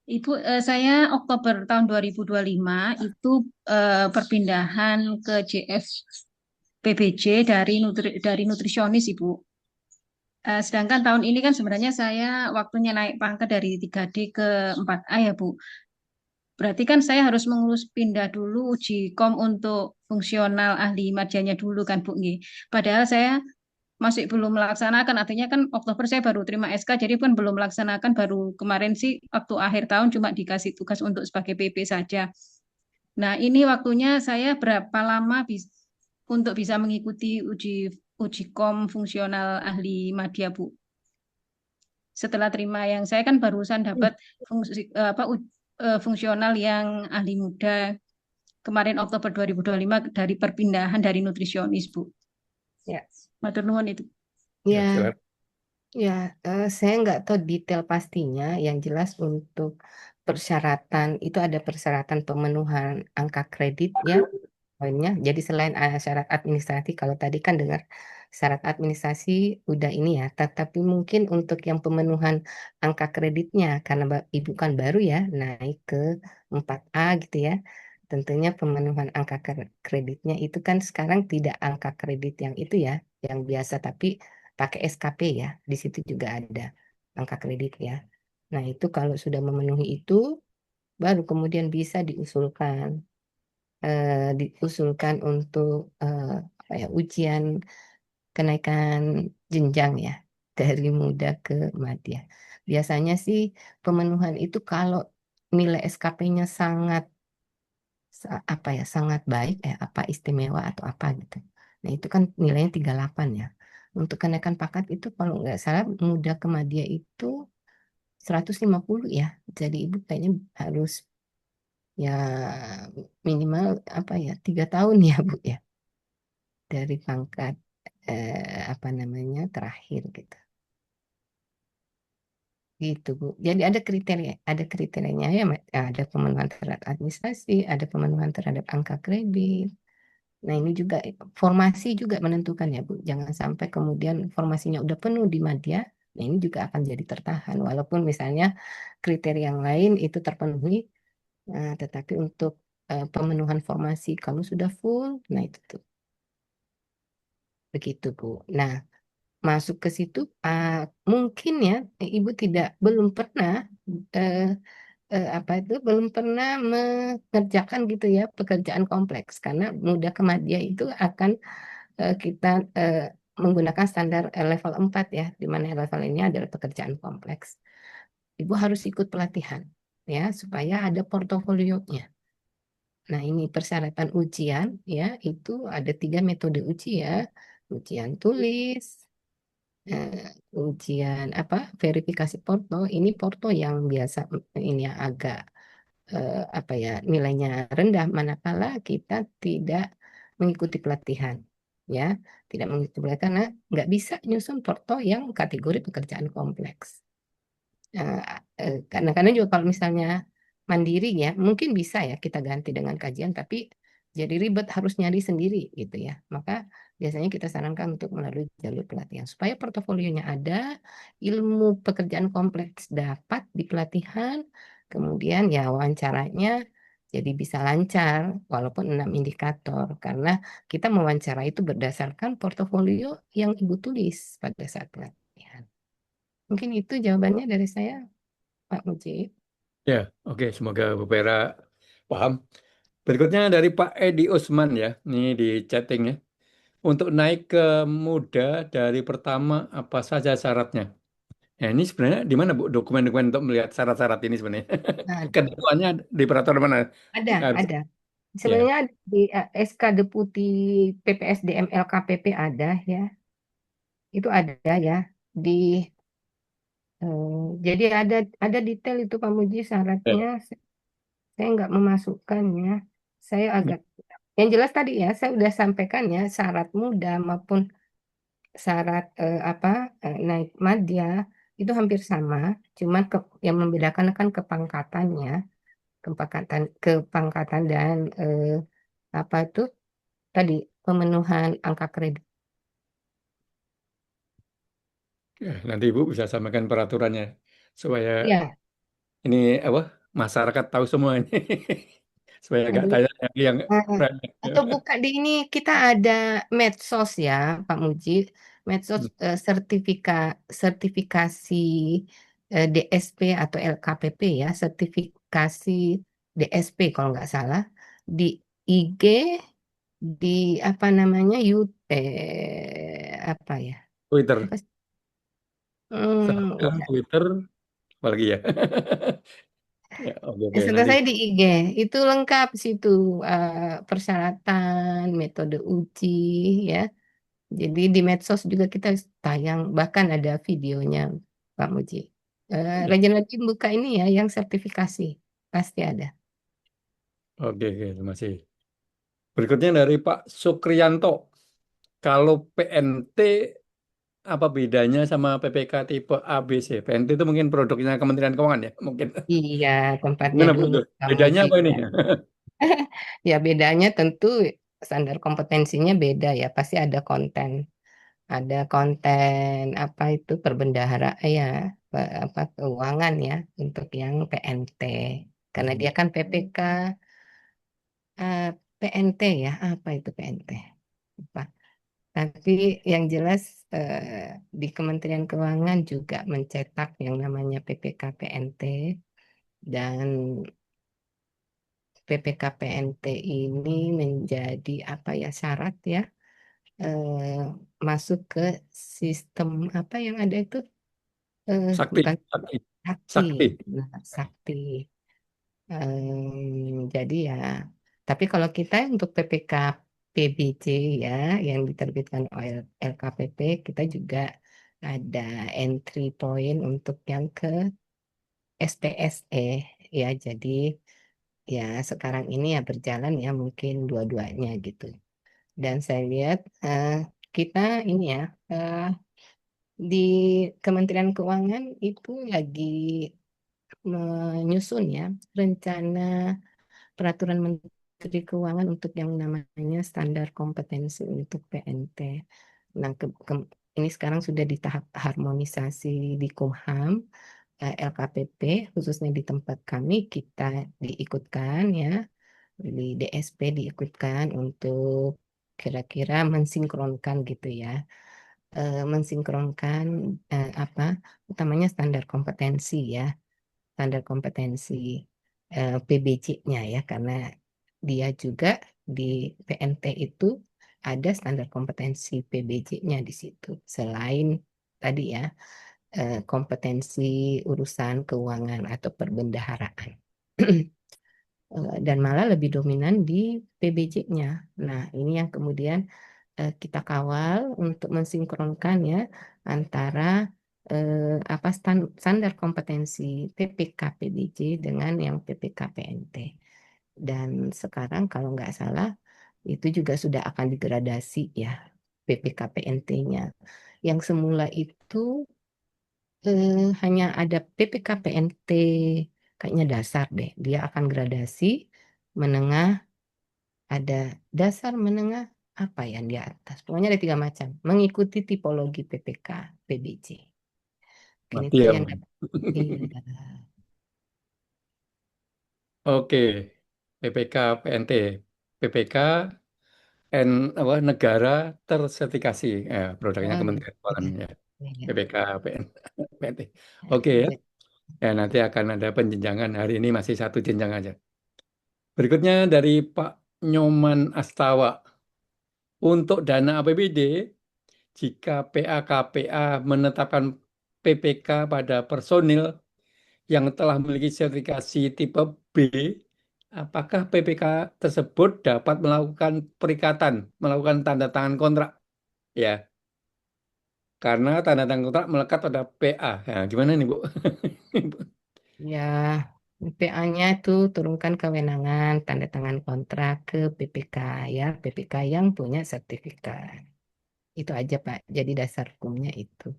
D: Ibu, saya Oktober tahun 2025 itu perpindahan ke JF PBJ dari nutrisionis, Ibu. Sedangkan tahun ini kan sebenarnya saya waktunya naik pangkat dari 3D ke 4A ya, Bu. Berarti kan saya harus mengurus pindah dulu uji kom untuk fungsional ahli madjanya dulu kan, Bu. Nggih. Padahal saya masih belum melaksanakan, artinya kan Oktober saya baru terima SK, jadi kan belum melaksanakan, baru kemarin sih waktu akhir tahun cuma dikasih tugas untuk sebagai PP saja. Nah, ini waktunya saya berapa lama untuk bisa mengikuti uji uji kom fungsional ahli madya, Bu? Setelah terima yang saya kan barusan dapat fungsional yang ahli muda kemarin Oktober 2025 dari perpindahan dari nutrisionis, Bu.
B: Ya,
D: Matur nuwun itu.
A: Ya,
B: ya,
A: silakan.
B: ya. Saya nggak tahu detail pastinya. Yang jelas untuk persyaratan itu ada persyaratan pemenuhan angka kredit ya. Poinnya. Jadi selain syarat administrasi, kalau tadi kan dengar syarat administrasi udah ini ya, tetapi mungkin untuk yang pemenuhan angka kreditnya, karena Ibu kan baru ya naik ke 4A gitu ya, tentunya pemenuhan angka kreditnya itu kan sekarang tidak angka kredit yang itu ya, yang biasa, tapi pakai SKP ya, di situ juga ada angka kredit ya. Nah itu kalau sudah memenuhi itu, baru kemudian bisa diusulkan untuk apa ya, ujian kenaikan jenjang ya dari muda ke madya. Biasanya sih pemenuhan itu kalau nilai SKP-nya sangat apa ya sangat baik apa istimewa atau apa gitu. Nah, itu kan nilainya 38 ya. Untuk kenaikan pangkat itu kalau nggak salah muda ke madya itu 150 ya. Jadi ibu kayaknya harus ya minimal apa ya 3 tahun ya Bu ya dari pangkat apa namanya terakhir gitu. Gitu Bu. Jadi ada kriterianya ya, ada pemenuhan terhadap administrasi, ada pemenuhan terhadap angka kredit. Nah, ini juga formasi juga menentukan ya Bu. Jangan sampai kemudian formasinya udah penuh di madya. Nah, ini juga akan jadi tertahan walaupun misalnya kriteria yang lain itu terpenuhi. Nah, tetapi untuk pemenuhan formasi kalau sudah full, nah itu tuh begitu Bu. Nah, masuk ke situ mungkin ya Ibu belum pernah eh, apa itu belum pernah mengerjakan gitu ya pekerjaan kompleks karena mudah kemadya itu akan kita eh, menggunakan standar level 4 ya, di mana level ini adalah pekerjaan kompleks. Ibu harus ikut pelatihan ya supaya ada portofolionya. Nah, ini persyaratan ujian ya, itu ada 3 metode ujian, ujian tulis, ujian apa verifikasi porto. Ini porto yang biasa ini yang agak apa ya nilainya rendah manakala kita tidak mengikuti pelatihan ya tidak mengikuti pelatihan karena nggak bisa nyusun porto yang kategori pekerjaan kompleks. Eh, kadang-kadang juga kalau misalnya mandiri ya, mungkin bisa ya kita ganti dengan kajian, tapi jadi ribet harus nyari sendiri gitu ya. Maka biasanya kita sarankan untuk melalui jalur pelatihan supaya portofolionya ada, ilmu pekerjaan kompleks dapat di pelatihan, kemudian ya wawancaranya jadi bisa lancar walaupun 6 indikator karena kita mewawancara itu berdasarkan portofolio yang Ibu tulis pada saat pelatihan. Mungkin itu jawabannya dari saya, Pak Mujib.
A: Ya, oke. Semoga Bu Vera paham. Berikutnya dari Pak Edi Usman ya. Ini di chatting ya. Untuk naik ke muda dari pertama apa saja syaratnya? Ya, ini sebenarnya di mana Bu dokumen-dokumen untuk melihat syarat-syarat ini sebenarnya?
B: Nah,
A: Ketentuannya di peraturan mana? Harus-
B: ada.
A: Ya,
B: Sebenarnya di SK Deputi PPSDM LKPP ada ya. Itu ada ya. Di jadi ada detail itu Pak Muji
A: ya.
B: syaratnya. Saya nggak memasukkannya. Saya agak yang jelas tadi ya, saya udah sampaikan ya syarat muda maupun syarat apa naik madya itu hampir sama, cuman yang membedakan kan kepangkatannya, kepangkatan dan apa itu tadi pemenuhan angka kredit.
A: Ya, nanti Ibu bisa sampaikan peraturannya supaya
B: Ya,
A: ini apa masyarakat tahu semua ini. Supaya nggak
B: aduh.
A: tanya lagi yang
B: eh,
A: remeh.
B: atau buka di ini kita ada medsos ya, Pak Muji, medsos sertifikasi DSP atau LKPP ya, sertifikasi DSP kalau nggak salah di IG di apa namanya apa ya
A: Twitter,
B: apa sih?
A: Instagram,
B: Ya.
A: Twitter, apalagi ya. Ya, oke, oke.
B: Setahu
A: Nanti
B: saya di IG itu lengkap situ persyaratan, metode uji ya. Jadi di medsos juga kita tayang bahkan ada videonya Pak Muji.
A: ya.
B: Rajin-rajin buka ini ya yang sertifikasi pasti ada.
A: Oke, oke, terima kasih. Berikutnya dari Pak Sukriyanto. Kalau PNT apa bedanya sama PPK tipe ABC? PNT itu mungkin produknya Kementerian Keuangan ya, mungkin.
B: Iya, tempatnya
A: Gimana Bu
B: dulu
A: tuh?
B: Pak
A: Bedanya
B: Muji
A: apa ini?
B: ya. Ya bedanya tentu standar kompetensinya beda ya. Pasti ada konten apa itu perbendaharaan ya, apa keuangan ya untuk yang PNT. Karena dia kan PPK eh, PNT ya. Apa itu PNT? Apa? Tapi yang jelas di Kementerian Keuangan juga mencetak yang namanya PPK PNT dan PPK PNT ini menjadi apa ya syarat ya eh, masuk ke sistem apa yang ada itu
A: Sakti,
B: bukan
A: sakti,
B: sakti,
A: sakti.
B: nah, sakti. Jadi ya, tapi kalau kita untuk PPK PBC ya yang diterbitkan oleh LKPP, kita juga ada entry point untuk yang ke SPSE ya. Jadi ya sekarang ini ya berjalan ya mungkin dua-duanya gitu. Dan saya lihat kita ini ya di Kementerian Keuangan itu lagi menyusun ya rencana peraturan Menteri Keuangan untuk yang namanya standar kompetensi untuk PNT. Nah, ini sekarang sudah di tahap harmonisasi di Kumham, LKPP, khususnya di tempat kami kita diikutkan ya, di DSP diikutkan untuk kira-kira mensinkronkan gitu ya, mensinkronkan apa, utamanya standar kompetensi ya, standar kompetensi PBC-nya ya, karena dia juga di PNT itu ada standar kompetensi PBJ-nya di situ. Selain tadi ya kompetensi urusan keuangan atau perbendaharaan. Dan malah lebih dominan di PBJ-nya. Nah, ini yang kemudian kita kawal untuk mensinkronkan ya antara apa standar kompetensi PPK PBJ dengan yang PPK PNT. Dan sekarang kalau nggak salah itu juga sudah akan digradasi ya PPK PNT-nya. Yang semula itu hanya ada PPK PNT kayaknya dasar deh. Dia akan gradasi menengah, ada dasar, menengah, apa yang di atas. Pokoknya ada 3 macam. Mengikuti tipologi PPK PBJ. Mungkin
A: Mati
B: itu
A: ya.
B: yang
A: Bang.
B: iya.
A: Oke, PPK, PNT, PPK, apa, negara tersertifikasi, produknya
B: Oh,
A: Kementerian Keuangan
B: iya.
A: ya.
B: Iya.
A: PPK, PNT. Oke ya.
B: Iya.
A: Ya, nanti akan ada penjenjangan. Hari ini masih satu jenjang aja. Berikutnya dari Pak Nyoman Astawa. Untuk dana APBD, jika PAKPA menetapkan PPK pada personil yang telah memiliki sertifikasi tipe B, apakah PPK tersebut dapat melakukan perikatan, melakukan tanda tangan kontrak? Ya, karena tanda tangan kontrak melekat pada PA. Ya, gimana nih, Bu?
B: Ya, PA-nya itu turunkan kewenangan tanda tangan kontrak ke PPK ya, PPK yang punya sertifikat. Itu aja Pak. Jadi dasar hukumnya itu.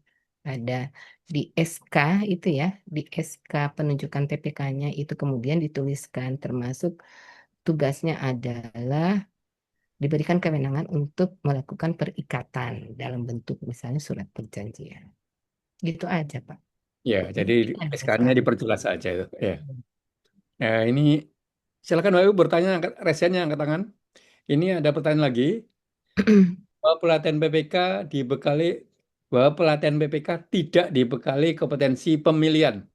B: Ada di SK itu ya, di SK penunjukan PPK-nya itu kemudian dituliskan termasuk tugasnya adalah diberikan kewenangan untuk melakukan perikatan dalam bentuk misalnya surat perjanjian. Gitu aja Pak.
A: Ya, jadi
B: Ada
A: SK-nya
B: dasar.
A: diperjelas saja itu. Ya. Ini silakan Bapak Ibu bertanya, resennya angkat tangan. Ini ada pertanyaan lagi. Bahwa pelatihan PPK dibekali bahwa pelatihan PPK tidak dibekali kompetensi pemilihan.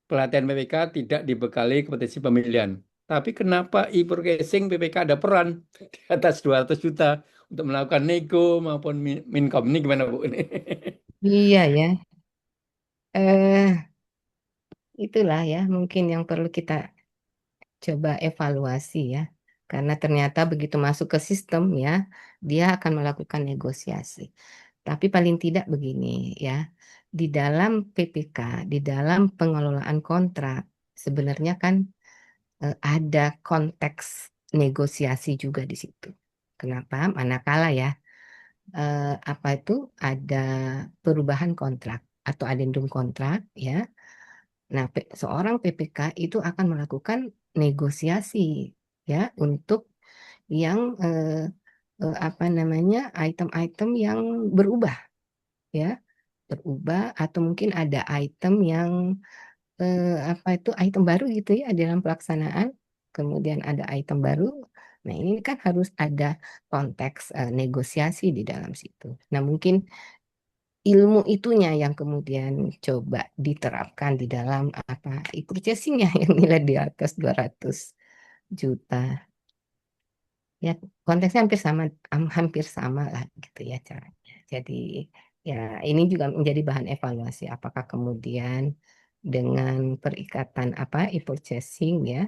A: Pelatihan PPK tidak dibekali kompetensi pemilihan. Tapi kenapa e-processing PPK ada peran di atas 200 juta untuk melakukan nego maupun minkom? Ini gimana Bu? Ini?
B: Iya ya. Eh, itulah ya mungkin yang perlu kita coba evaluasi ya. Karena ternyata begitu masuk ke sistem ya, dia akan melakukan negosiasi. Tapi paling tidak begini ya, di dalam PPK, di dalam pengelolaan kontrak, sebenarnya kan ada konteks negosiasi juga di situ. Kenapa? Manakala ya, apa itu ada perubahan kontrak atau adendum kontrak ya. Nah, seorang PPK itu akan melakukan negosiasi ya untuk yang apa namanya item-item yang berubah ya, berubah atau mungkin ada item yang apa itu item baru gitu ya dalam pelaksanaan, kemudian ada item baru. Nah, ini kan harus ada konteks negosiasi di dalam situ. Nah, mungkin ilmu itunya yang kemudian coba diterapkan di dalam apa e-purchasing-nya yang nilai di atas 200 juta. Ya, konteksnya hampir sama lah gitu ya caranya. Jadi ya ini juga menjadi bahan evaluasi apakah kemudian dengan perikatan apa e-purchasing ya.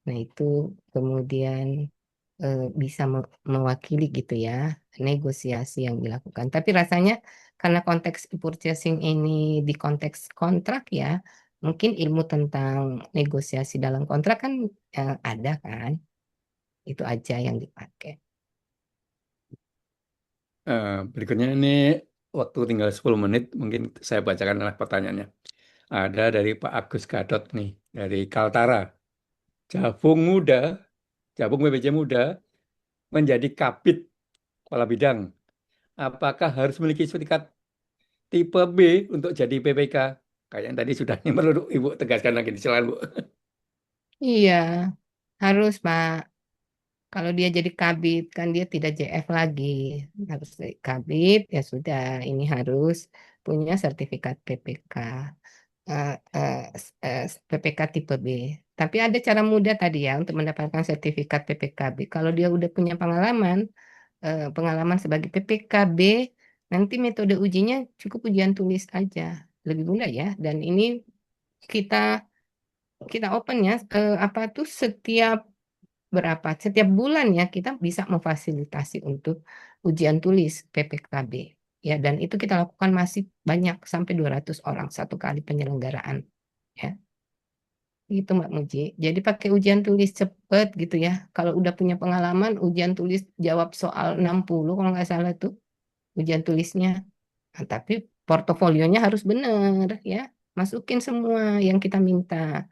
B: Nah, itu kemudian bisa mewakili gitu ya negosiasi yang dilakukan. Tapi rasanya karena konteks purchasing ini di konteks kontrak ya, mungkin ilmu tentang negosiasi dalam kontrak kan ada kan, itu aja yang dipakai.
A: Berikutnya ini waktu tinggal 10 menit, mungkin saya bacakan pertanyaannya. Ada dari Pak Agus Gadot nih, dari Kaltara. Jabung muda, Jabung PPJ muda menjadi kabid kepala bidang. Apakah harus memiliki sertifikat tipe B untuk jadi PPK? Kayak yang tadi sudah perlu Ibu tegaskan lagi di silakan Bu.
B: Iya, harus Pak. Kalau dia jadi kabid kan dia tidak JF lagi. Harus jadi kabid ya sudah ini harus punya sertifikat PPK. PPK tipe B. Tapi ada cara mudah tadi ya untuk mendapatkan sertifikat PPKB. Kalau dia udah punya pengalaman sebagai PPKB, nanti metode ujinya cukup ujian tulis aja. Lebih mudah ya. Dan ini kita kita open ya, apa tuh setiap bulan ya kita bisa memfasilitasi untuk ujian tulis PPKB. Ya, dan itu kita lakukan masih banyak sampai 200 orang satu kali penyelenggaraan. Ya, gitu Mbak Muji. Jadi pakai ujian tulis cepet gitu ya. Kalau udah punya pengalaman, ujian tulis jawab soal 60 kalau nggak salah tuh ujian tulisnya. Nah, tapi portofolionya harus benar ya. Masukin semua yang kita minta.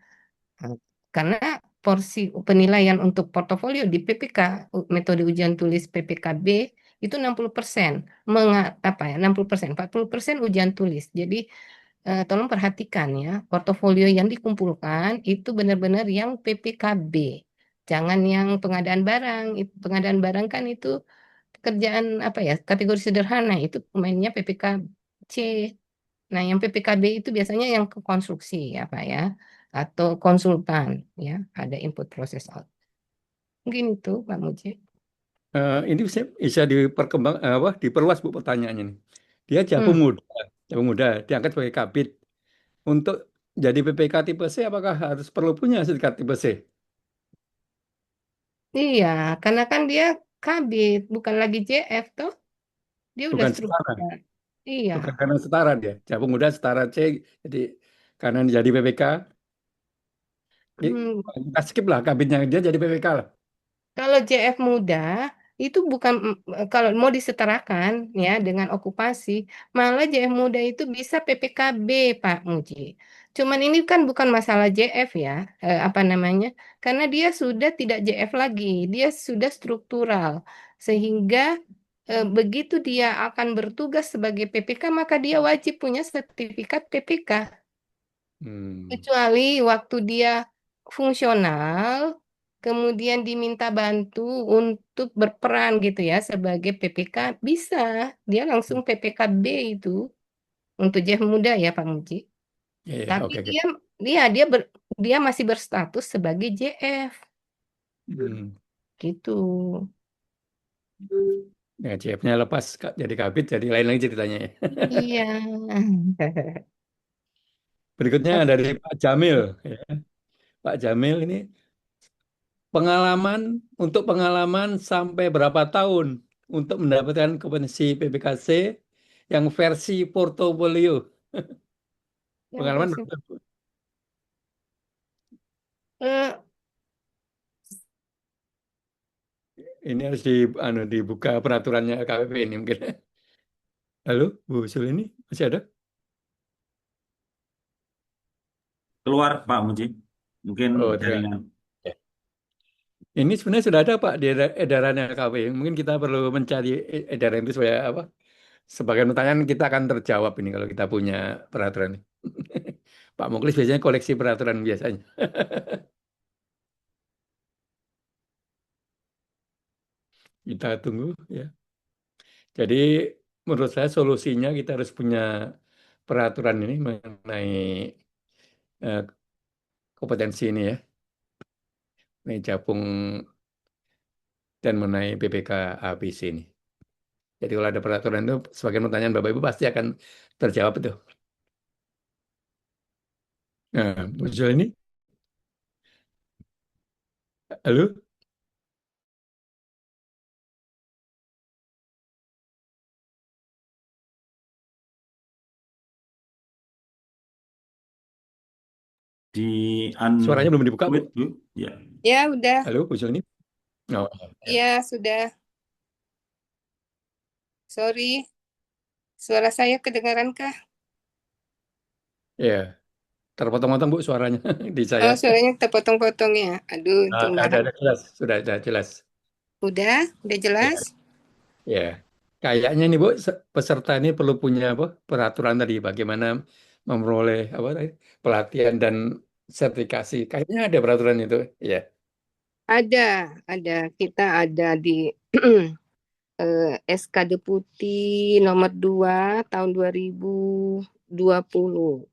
B: Nah, karena porsi penilaian untuk portofolio di PPK, metode ujian tulis PPKB itu 60%. Apa ya? 60%, 40% ujian tulis. Jadi tolong perhatikan ya, portofolio yang dikumpulkan itu benar-benar yang PPKB. Jangan yang pengadaan barang. Pengadaan barang kan itu pekerjaan apa ya, kategori sederhana, itu mainnya PPKC. Nah, yang PPKB itu biasanya yang ke konstruksi ya Pak ya, atau konsultan ya, ada input proses out. Mungkin itu Pak Muji.
A: Ini bisa diperluas Bu pertanyaannya nih. Dia
B: Hmm.
A: Jabung muda diangkat sebagai kabid. Untuk jadi PPK tipe C, apakah harus perlu punya sertifikat tipe C?
B: Iya, karena kan dia kabit, bukan lagi JF toh, dia udah
A: Bukan setara,
B: struktur. Iya.
A: bukan karena setara dia. Jabung muda setara C, jadi karena jadi PPK,
B: Hmm.
A: kita skip lah kabinnya dia jadi PPK lah.
B: Kalau JF muda itu bukan kalau mau disetarakan ya dengan okupasi, malah JF muda itu bisa PPKB Pak Muji. Cuman ini kan bukan masalah JF ya, apa namanya? Karena dia sudah tidak JF lagi, dia sudah struktural. Sehingga begitu dia akan bertugas sebagai PPK, maka dia wajib punya sertifikat PPK.
A: Hmm.
B: Kecuali waktu dia fungsional, kemudian diminta bantu untuk berperan gitu ya sebagai PPK, bisa. Dia langsung PPKB itu untuk JF muda ya Pak Muji.
A: Ya, ya,
B: Tapi
A: oke, oke.
B: dia masih berstatus sebagai JF
A: Hmm.
B: gitu.
A: Ya, CF-nya lepas jadi kabit, jadi lain lagi ceritanya ya.
B: Iya.
A: Berikutnya dari Pak Jamil. Ya. Pak Jamil ini pengalaman sampai berapa tahun untuk mendapatkan kompetensi PPKC yang versi portofolio.
B: Yang
A: Pengalaman
B: versi
A: berapa?
B: eh,
A: Ini harus dibuka peraturannya KPP ini mungkin. Halo, Bu Sul ini masih ada?
C: Keluar Pak Muji. Mungkin
A: Oh, terima.
C: jaringan.
A: Ya. Ini sebenarnya sudah ada Pak di edarannya KPP. Mungkin kita perlu mencari edaran itu supaya apa? Sebagian pertanyaan kita akan terjawab ini kalau kita punya peraturan ini. Pak Muklis biasanya koleksi peraturan biasanya. Kita tunggu ya. Jadi menurut saya solusinya kita harus punya peraturan ini mengenai eh, kompetensi ini ya. Mengenai Japung dan mengenai BPK ABC ini. Jadi kalau ada peraturan itu sebagian pertanyaan Bapak Ibu pasti akan terjawab itu. Nah, muncul ini. Halo? Suaranya belum dibuka, Bu.
C: unmute, Bu. Ya.
F: Ya, udah.
A: Halo, Bu Zulni. Oh, ya.
F: Ya, sudah. Sorry. Suara saya kedengaran kah?
A: Ya. Terpotong-potong, Bu, suaranya di
F: Oh,
A: saya.
F: suaranya terpotong-potong ya. Aduh, itu
A: Ada jelas. Sudah jelas.
F: Udah
A: Ya.
F: jelas.
A: Ya. Kayaknya nih, Bu, peserta ini perlu punya apa? Peraturan tadi bagaimana memperoleh apa tadi? Pelatihan dan sertifikasi. Kayaknya ada peraturan itu. Ya.
F: Ada. Kita ada di SK Deputi nomor 2 tahun 2020.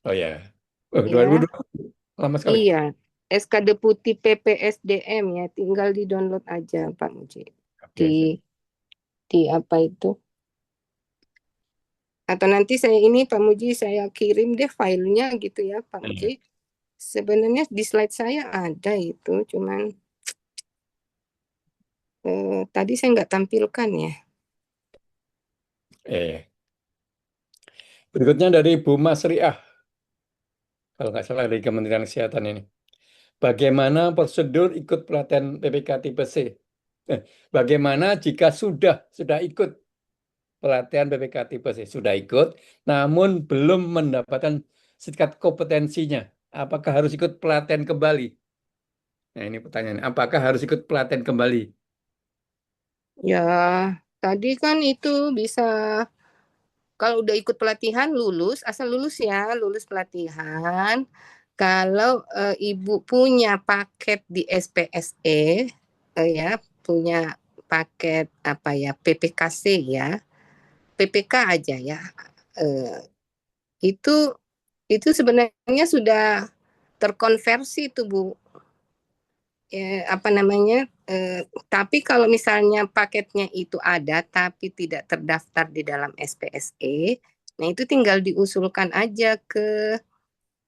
A: Oh ya. Oh,
F: Ya,
A: 2020. Lama sekali.
F: iya. SK Deputi PPSDM ya, tinggal di-download aja Pak Muji.
A: Oke.
F: Di apa itu? Atau nanti Pak Muji saya kirim deh filenya gitu ya Pak
A: Iya.
F: Muji. Sebenarnya di slide saya ada itu, cuman tadi saya nggak tampilkan ya.
A: Berikutnya dari Bu Masriah, kalau nggak salah dari Kementerian Kesehatan ini. Bagaimana prosedur ikut pelatihan PPK tipe C? Bagaimana jika sudah ikut pelatihan PPK tipe C? Sudah ikut, namun belum mendapatkan sertifikat kompetensinya. Apakah harus ikut pelatihan kembali? Nah, ini pertanyaan. Apakah harus ikut pelatihan kembali?
F: Ya, tadi kan itu bisa kalau udah ikut pelatihan lulus, asal lulus ya, lulus pelatihan. Kalau Ibu punya paket di SPSE, ya, punya paket apa ya, PPKC ya, PPK aja ya, itu sebenarnya sudah terkonversi tuh Bu. Apa namanya? Tapi kalau misalnya paketnya itu ada tapi tidak terdaftar di dalam SPSE, nah itu tinggal diusulkan aja ke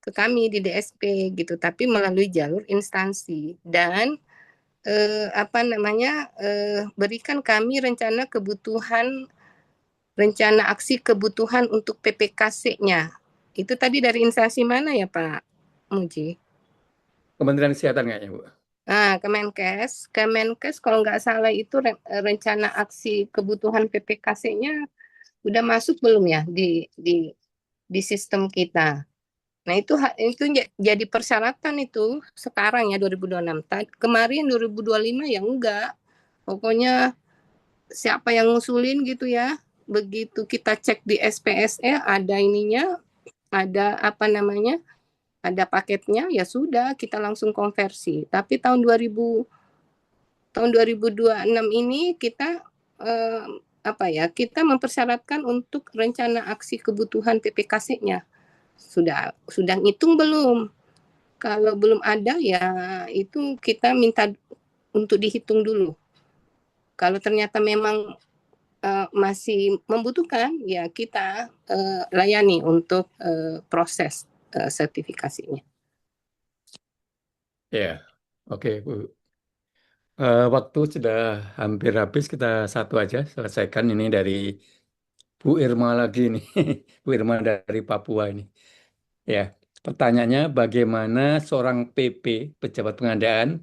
F: kami di DSP gitu, tapi melalui jalur instansi dan apa namanya? Berikan kami rencana aksi kebutuhan untuk PPKC-nya. Itu tadi dari instansi mana ya Pak Muji?
A: Kementerian Kesehatan kayaknya, Bu.
F: Nah, Kemenkes kalau nggak salah itu rencana aksi kebutuhan PPKC-nya udah masuk belum ya di sistem kita. Nah, itu jadi persyaratan itu sekarang ya 2026. Kemarin 2025 ya enggak. Pokoknya siapa yang ngusulin gitu ya. Begitu kita cek di SPSE ada ininya, ada apa namanya? Ada paketnya ya sudah kita langsung konversi. Tapi tahun 2026 ini kita apa ya? Kita mempersyaratkan untuk rencana aksi kebutuhan PPKC-nya. Sudah ngitung belum? Kalau belum ada ya itu kita minta untuk dihitung dulu. Kalau ternyata memang masih membutuhkan ya kita layani untuk proses sertifikasinya.
A: Ya, oke, Bu. Waktu sudah hampir habis, kita satu aja selesaikan ini dari Bu Irma lagi nih, Bu Irma dari Papua ini. Ya, pertanyaannya bagaimana seorang PP, pejabat pengadaan,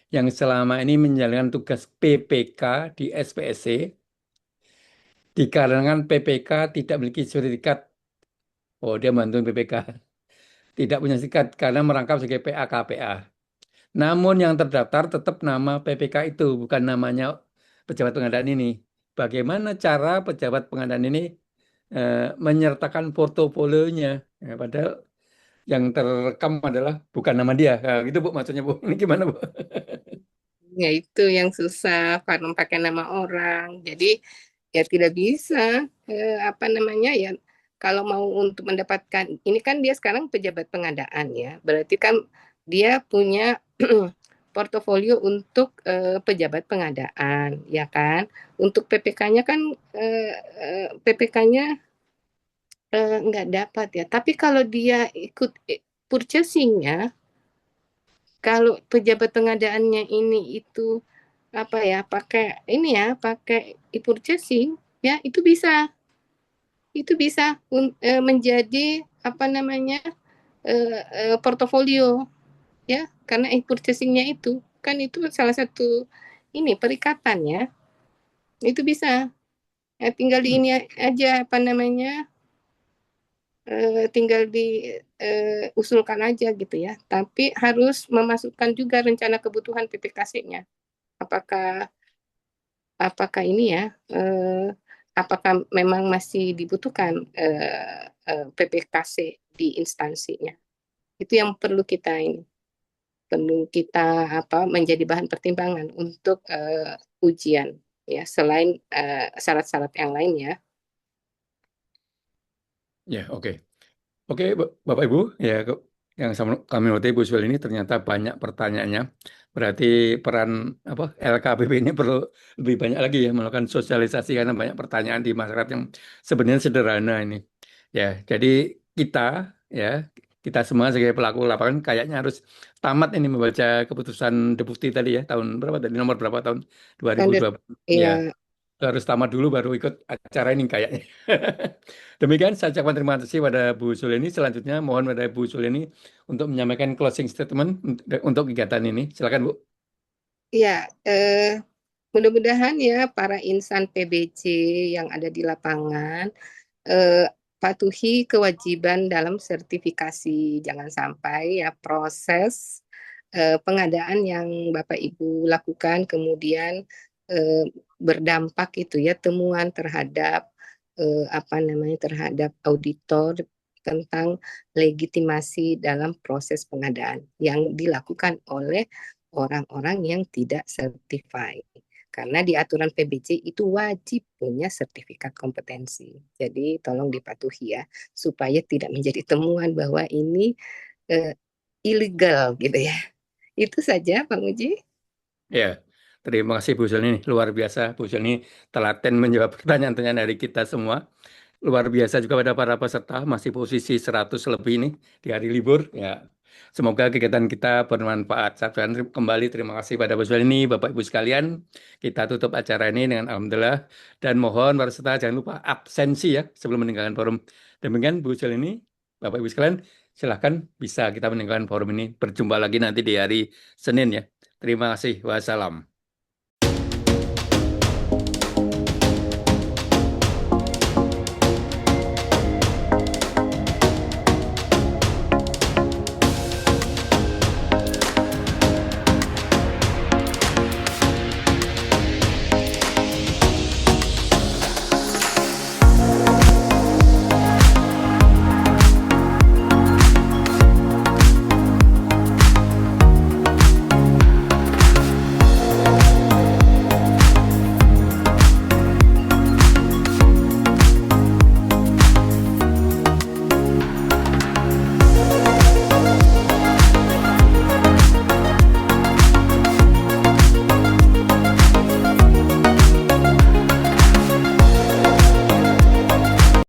A: yang selama ini menjalankan tugas PPK di SPSC, dikarenakan PPK tidak memiliki sertifikat, oh dia bantuin PPK, tidak punya sertifikat karena merangkap sebagai PA-KPA. Namun yang terdaftar tetap nama PPK itu, bukan namanya pejabat pengadaan ini. Bagaimana cara pejabat pengadaan ini menyertakan portofolionya? Ya, padahal yang terekam adalah bukan nama dia. Nah, gitu Bu maksudnya Bu. Ini gimana Bu?
F: Ya itu yang susah karena pakai nama orang. Jadi ya tidak bisa apa namanya ya kalau mau untuk mendapatkan ini kan dia sekarang pejabat pengadaan ya. Berarti kan dia punya portofolio untuk pejabat pengadaan ya kan. Untuk PPK-nya kan PPK-nya nggak dapat ya. Tapi kalau dia ikut purchasing-nya, kalau pejabat pengadaannya ini itu apa ya pakai ini ya pakai e-purchasing ya itu bisa menjadi apa namanya portofolio ya, karena e-purchasing-nya itu kan itu salah satu ini perikatannya itu bisa. Tinggal di ini aja apa namanya, tinggal diusulkan aja gitu ya. Tapi harus memasukkan juga rencana kebutuhan PPKC-nya. Apakah apakah ini ya, apakah memang masih dibutuhkan PPKC di instansinya? Itu yang perlu kita ini, perlu kita menjadi bahan pertimbangan untuk ujian ya, selain syarat-syarat yang lain ya.
A: Ya, oke. Oke, Bapak Ibu, ya yang kami ngerti Bu Svel ini ternyata banyak pertanyaannya. Berarti peran LKPP ini perlu lebih banyak lagi ya melakukan sosialisasi karena banyak pertanyaan di masyarakat yang sebenarnya sederhana ini. Ya, jadi kita ya kita semua sebagai pelaku lapangan kayaknya harus tamat ini membaca keputusan Deputi tadi ya tahun berapa tadi nomor berapa tahun
F: Standar
A: 2020 ya.
F: ya.
A: Harus tamat dulu baru ikut acara ini kayaknya. Demikian saya ucapkan terima kasih pada Bu Suleni. Selanjutnya mohon pada Bu Suleni untuk menyampaikan closing statement untuk kegiatan ini. Silakan Bu.
F: Ya, mudah-mudahan ya para insan PBC yang ada di lapangan patuhi kewajiban dalam sertifikasi. Jangan sampai ya proses pengadaan yang Bapak Ibu lakukan kemudian berdampak itu ya temuan terhadap terhadap auditor tentang legitimasi dalam proses pengadaan yang dilakukan oleh orang-orang yang tidak certified. Karena di aturan PBC itu wajib punya sertifikat kompetensi. Jadi tolong dipatuhi ya, supaya tidak menjadi temuan bahwa ini ilegal gitu ya. Itu saja, Pak Muji.
A: Ya, terima kasih Bu Suleni. Luar biasa Bu Suleni telaten menjawab pertanyaan-pertanyaan dari kita semua. Luar biasa juga pada para peserta, masih posisi 100 lebih ini di hari libur. Ya, semoga kegiatan kita bermanfaat. Saya ucapkan kembali terima kasih pada Bu Suleni, Bapak Ibu sekalian. Kita tutup acara ini dengan alhamdulillah dan mohon para peserta jangan lupa absensi ya sebelum meninggalkan forum. Demikian Bu Suleni, Bapak Ibu sekalian, silahkan bisa kita meninggalkan forum ini. Berjumpa lagi nanti di hari Senin ya. Terima kasih. Wassalam.